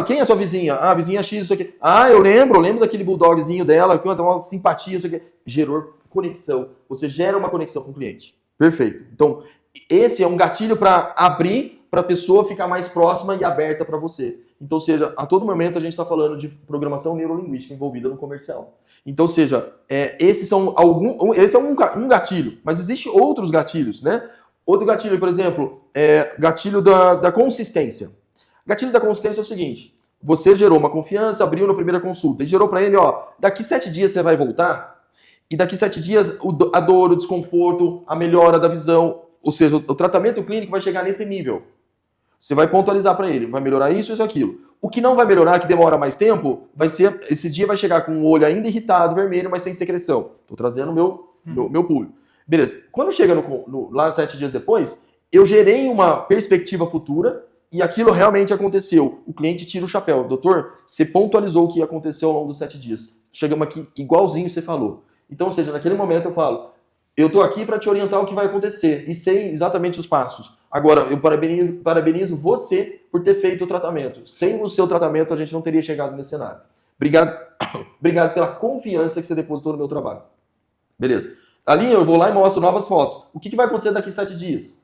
Quem é sua vizinha? A vizinha X, isso aqui. Eu lembro daquele bulldogzinho dela, que uma simpatia, isso aqui. Gerou conexão. Você gera uma conexão com o cliente. Perfeito. Então, esse é um gatilho para abrir, para a pessoa ficar mais próxima e aberta para você. Então, ou seja, a todo momento a gente está falando de programação neurolinguística envolvida no comercial. Então, ou seja, esse é um gatilho, mas existem outros gatilhos, né? Outro gatilho, por exemplo, gatilho da consistência. Gatilho da consistência é o seguinte, você gerou uma confiança, abriu na primeira consulta e gerou para ele, daqui 7 dias você vai voltar e daqui 7 dias a dor, o desconforto, a melhora da visão, ou seja, o tratamento clínico vai chegar nesse nível. Você vai pontualizar para ele, vai melhorar isso e aquilo. O que não vai melhorar, que demora mais tempo, esse dia vai chegar com o olho ainda irritado, vermelho, mas sem secreção. Estou trazendo meu pulo. Beleza. Quando chega lá 7 dias depois, eu gerei uma perspectiva futura e aquilo realmente aconteceu. O cliente tira o chapéu. Doutor, você pontualizou o que aconteceu ao longo dos 7 dias. Chegamos aqui igualzinho você falou. Então, ou seja, naquele momento eu falo, eu estou aqui para te orientar o que vai acontecer e sei exatamente os passos. Agora, eu parabenizo você por ter feito o tratamento. Sem o seu tratamento, a gente não teria chegado nesse cenário. Obrigado pela confiança que você depositou no meu trabalho. Beleza. Ali eu vou lá e mostro novas fotos. O que vai acontecer daqui 7 dias?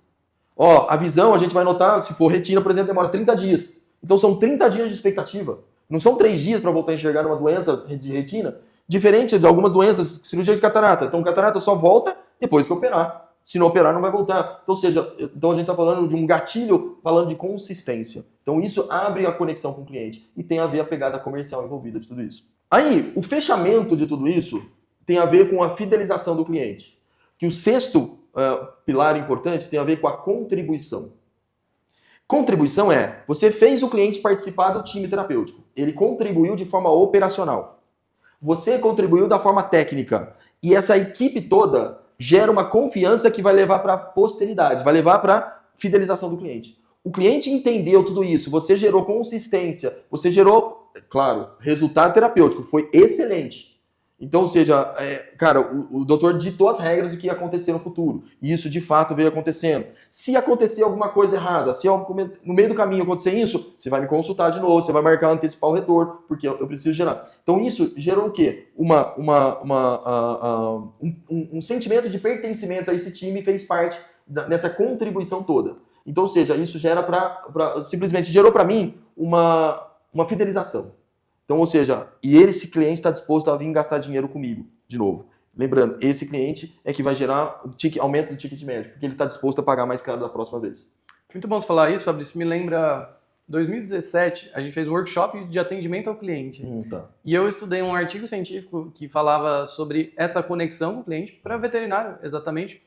A visão a gente vai notar, se for retina, por exemplo, demora 30 dias. Então são 30 dias de expectativa. Não são 3 dias para voltar a enxergar uma doença de retina, diferente de algumas doenças, cirurgia de catarata. Então catarata só volta depois que operar. Se não operar, não vai voltar. Então, ou seja, a gente está falando de um gatilho, falando de consistência. Então, isso abre a conexão com o cliente e tem a ver a pegada comercial envolvida de tudo isso. Aí, o fechamento de tudo isso tem a ver com a fidelização do cliente. Que o 6º pilar importante tem a ver com a contribuição. Contribuição você fez o cliente participar do time terapêutico. Ele contribuiu de forma operacional. Você contribuiu da forma técnica. E essa equipe toda gera uma confiança que vai levar para a posteridade, vai levar para a fidelização do cliente. O cliente entendeu tudo isso, você gerou consistência, você gerou, claro, resultado terapêutico, foi excelente. Então, ou seja, o doutor ditou as regras do que ia acontecer no futuro. E isso, de fato, veio acontecendo. Se acontecer alguma coisa errada, se no meio do caminho acontecer isso, você vai me consultar de novo, você vai marcar antecipar o retorno, porque eu preciso gerar. Então, isso gerou o quê? Um sentimento de pertencimento a esse time e fez parte nessa contribuição toda. Então, ou seja, isso gera simplesmente gerou para mim uma fidelização. Então, ou seja, esse cliente está disposto a vir gastar dinheiro comigo, de novo. Lembrando, esse cliente é que vai gerar aumento do ticket médio, porque ele está disposto a pagar mais caro da próxima vez. Muito bom você falar isso, Fabrício. Me lembra, 2017, a gente fez um workshop de atendimento ao cliente. Tá. E eu estudei um artigo científico que falava sobre essa conexão com o cliente, para veterinário, exatamente.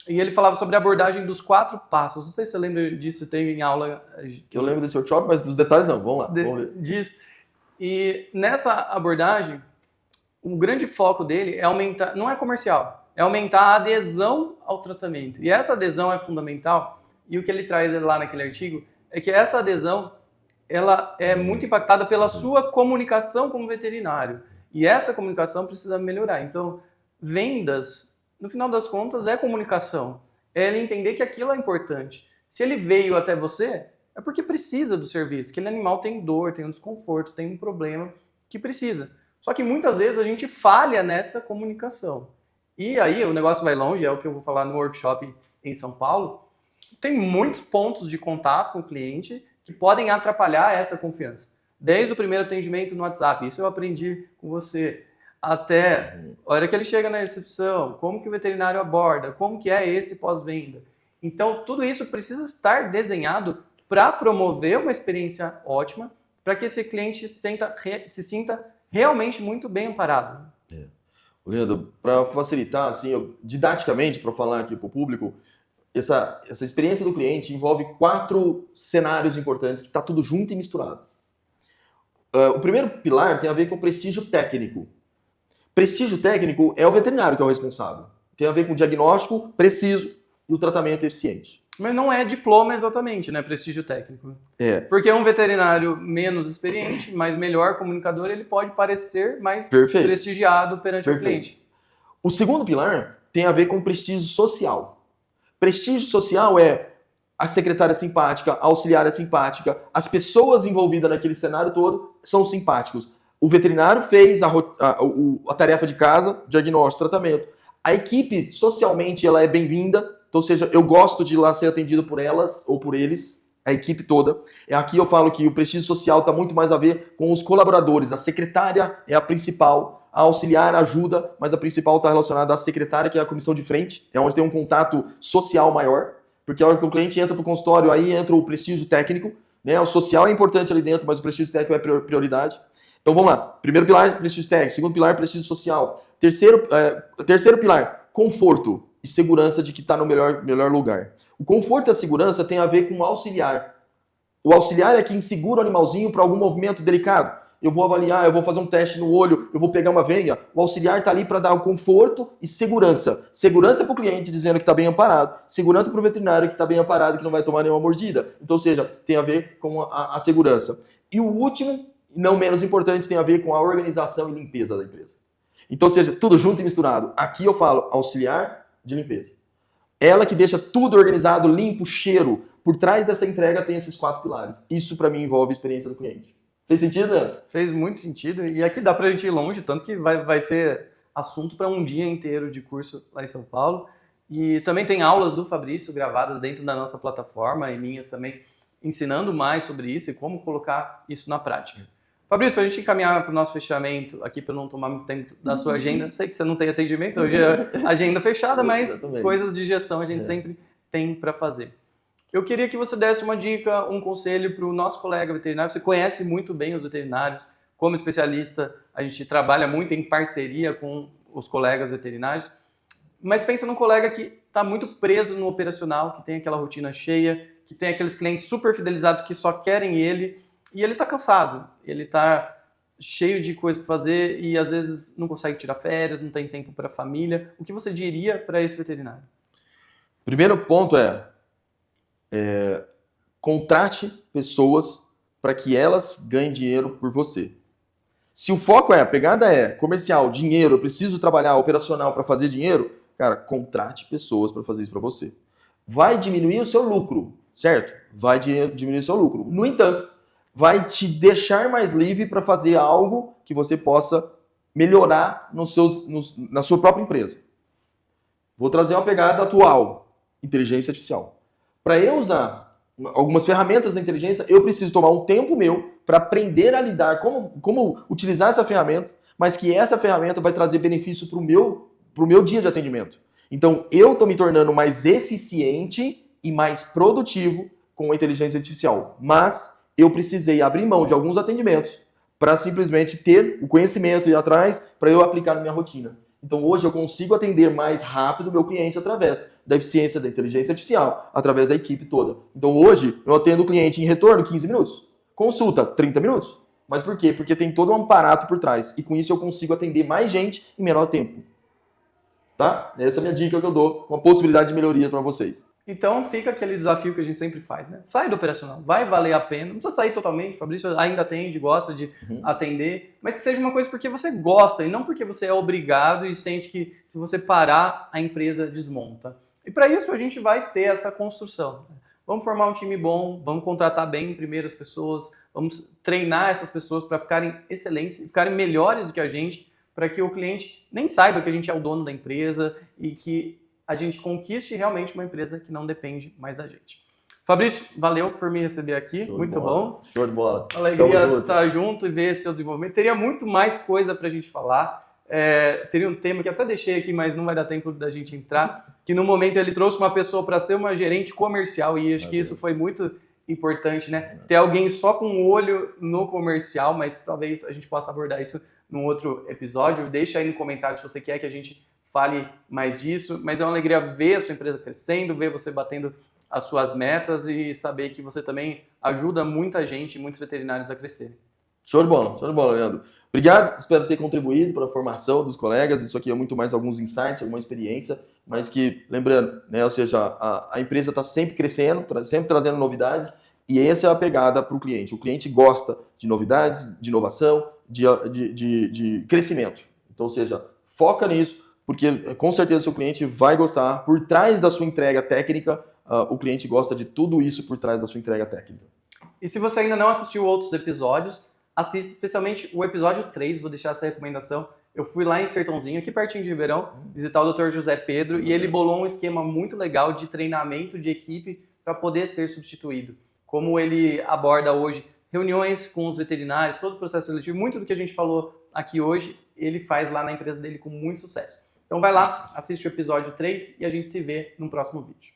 E ele falava sobre a abordagem dos 4 passos. Não sei se você lembra disso, teve em aula... Eu lembro desse workshop, mas dos detalhes não. Vamos lá, vamos ver. Disso. E nessa abordagem, o grande foco dele é aumentar, não é comercial, é aumentar a adesão ao tratamento. E essa adesão é fundamental, e o que ele traz lá naquele artigo é que essa adesão ela é muito impactada pela sua comunicação como veterinário. E essa comunicação precisa melhorar. Então, vendas, no final das contas, é comunicação. É ele entender que aquilo é importante. Se ele veio até você, é porque precisa do serviço. Aquele animal tem dor, tem um desconforto, tem um problema que precisa. Só que muitas vezes a gente falha nessa comunicação. E aí o negócio vai longe, é o que eu vou falar no workshop em São Paulo. Tem muitos pontos de contato com o cliente que podem atrapalhar essa confiança. Desde o primeiro atendimento no WhatsApp, isso eu aprendi com você, até a hora que ele chega na recepção, como que o veterinário aborda, como que é esse pós-venda. Então, tudo isso precisa estar desenhado para promover uma experiência ótima, para que esse cliente se sinta realmente muito bem amparado. Leandro, para facilitar, assim, didaticamente, para falar aqui para o público, essa experiência do cliente envolve 4 cenários importantes que está tudo junto e misturado. O primeiro pilar tem a ver com prestígio técnico. Prestígio técnico é o veterinário que é o responsável. Tem a ver com o diagnóstico preciso e o tratamento eficiente. Mas não é diploma exatamente, né? Prestígio técnico. Porque um veterinário menos experiente, mas melhor comunicador, ele pode parecer mais prestigiado perante o cliente. O segundo pilar tem a ver com prestígio social. Prestígio social é a secretária simpática, a auxiliar é simpática, as pessoas envolvidas naquele cenário todo são simpáticos. O veterinário fez a tarefa de casa, diagnóstico, tratamento. A equipe, socialmente, ela é bem-vinda, então, ou seja, eu gosto de ir lá ser atendido por elas ou por eles, a equipe toda. Aqui eu falo que o prestígio social está muito mais a ver com os colaboradores. A secretária é a principal, a auxiliar ajuda, mas a principal está relacionada à secretária, que é a comissão de frente, é onde tem um contato social maior, porque a hora que o cliente entra para o consultório, aí entra o prestígio técnico, né? O social é importante ali dentro, mas o prestígio técnico é prioridade. Então vamos lá. Primeiro pilar, prestígio técnico. Segundo pilar, prestígio social. Terceiro pilar, conforto e segurança de que está no melhor lugar. O conforto e a segurança tem a ver com o auxiliar. O auxiliar é quem segura o animalzinho para algum movimento delicado. Eu vou avaliar, eu vou fazer um teste no olho, eu vou pegar uma veia. O auxiliar está ali para dar o conforto e segurança. Segurança para o cliente dizendo que está bem amparado. Segurança para o veterinário que está bem amparado, que não vai tomar nenhuma mordida. Então, ou seja, tem a ver com a segurança. E o último, não menos importante, tem a ver com a organização e limpeza da empresa. Então, ou seja, tudo junto e misturado. Aqui eu falo auxiliar de limpeza. Ela que deixa tudo organizado, limpo, cheiro. Por trás dessa entrega tem esses 4 pilares. Isso, para mim, envolve a experiência do cliente. Fez sentido, né? Fez muito sentido. E aqui dá pra gente ir longe, tanto que vai ser assunto para um dia inteiro de curso lá em São Paulo. E também tem aulas do Fabrício gravadas dentro da nossa plataforma e minhas também, ensinando mais sobre isso e como colocar isso na prática. Fabrício, para a gente encaminhar para o nosso fechamento, aqui para não tomar muito tempo da sua agenda, sei que você não tem atendimento, hoje é agenda fechada, mas coisas de gestão a gente sempre tem para fazer. Eu queria que você desse uma dica, um conselho para o nosso colega veterinário. Você conhece muito bem os veterinários. Como especialista, a gente trabalha muito em parceria com os colegas veterinários. Mas pensa num colega que está muito preso no operacional, que tem aquela rotina cheia, que tem aqueles clientes super fidelizados que só querem ele, e ele está cansado. Ele está cheio de coisa para fazer e às vezes não consegue tirar férias, não tem tempo para a família. O que você diria para esse veterinário? Primeiro ponto contrate pessoas para que elas ganhem dinheiro por você. Se o foco a pegada é comercial, dinheiro, eu preciso trabalhar operacional para fazer dinheiro, cara, contrate pessoas para fazer isso para você. Vai diminuir o seu lucro, certo? Vai diminuir o seu lucro. No entanto, vai te deixar mais livre para fazer algo que você possa melhorar na sua própria empresa. Vou trazer uma pegada atual, inteligência artificial. Para eu usar algumas ferramentas da inteligência, eu preciso tomar um tempo meu para aprender a lidar, como utilizar essa ferramenta, mas que essa ferramenta vai trazer benefício para o meu dia de atendimento. Então, eu estou me tornando mais eficiente e mais produtivo com a inteligência artificial. Mas eu precisei abrir mão de alguns atendimentos para simplesmente ter o conhecimento e ir atrás para eu aplicar na minha rotina. Então hoje eu consigo atender mais rápido o meu cliente através da eficiência da inteligência artificial, através da equipe toda. Então hoje eu atendo o cliente em retorno 15 minutos, consulta 30 minutos. Mas por quê? Porque tem todo um aparato por trás e com isso eu consigo atender mais gente em menor tempo. Tá? Essa é a minha dica que eu dou, com a possibilidade de melhoria para vocês. Então fica aquele desafio que a gente sempre faz, né? Sai do operacional, vai valer a pena, não precisa sair totalmente, o Fabrício ainda atende, gosta de atender, mas que seja uma coisa porque você gosta e não porque você é obrigado e sente que se você parar, a empresa desmonta. E para isso a gente vai ter essa construção. Vamos formar um time bom, vamos contratar bem primeiro as pessoas, vamos treinar essas pessoas para ficarem excelentes e ficarem melhores do que a gente, para que o cliente nem saiba que a gente é o dono da empresa e que a gente conquiste realmente uma empresa que não depende mais da gente. Fabrício, valeu por me receber aqui, muito bom. Show de bola. Alegria estar junto e ver seu desenvolvimento. Teria muito mais coisa para a gente falar. Teria um tema que até deixei aqui, mas não vai dar tempo da gente entrar, que no momento ele trouxe uma pessoa para ser uma gerente comercial e acho que isso foi muito importante, né? Ter alguém só com o olho no comercial, mas talvez a gente possa abordar isso num outro episódio. Deixa aí no comentário se você quer que a gente fale mais disso. Mas é uma alegria ver a sua empresa crescendo, ver você batendo as suas metas e saber que você também ajuda muita gente, muitos veterinários a crescerem. Show de bola, Leandro. Obrigado, espero ter contribuído para a formação dos colegas. Isso aqui é muito mais alguns insights, alguma experiência, mas que, lembrando, né, ou seja, a empresa está sempre crescendo, sempre trazendo novidades, e essa é a pegada para o cliente. O cliente gosta de novidades, de inovação, de crescimento. Então, ou seja, foca nisso, porque com certeza seu cliente vai gostar. Por trás da sua entrega técnica, o cliente gosta de tudo isso por trás da sua entrega técnica. E se você ainda não assistiu outros episódios, assista especialmente o episódio 3, vou deixar essa recomendação. Eu fui lá em Sertãozinho, aqui pertinho de Ribeirão, visitar o Dr. José Pedro, e ele bolou um esquema muito legal de treinamento de equipe para poder ser substituído. Como ele aborda hoje reuniões com os veterinários, todo o processo seletivo, muito do que a gente falou aqui hoje, ele faz lá na empresa dele com muito sucesso. Então vai lá, assiste o episódio 3 e a gente se vê no próximo vídeo.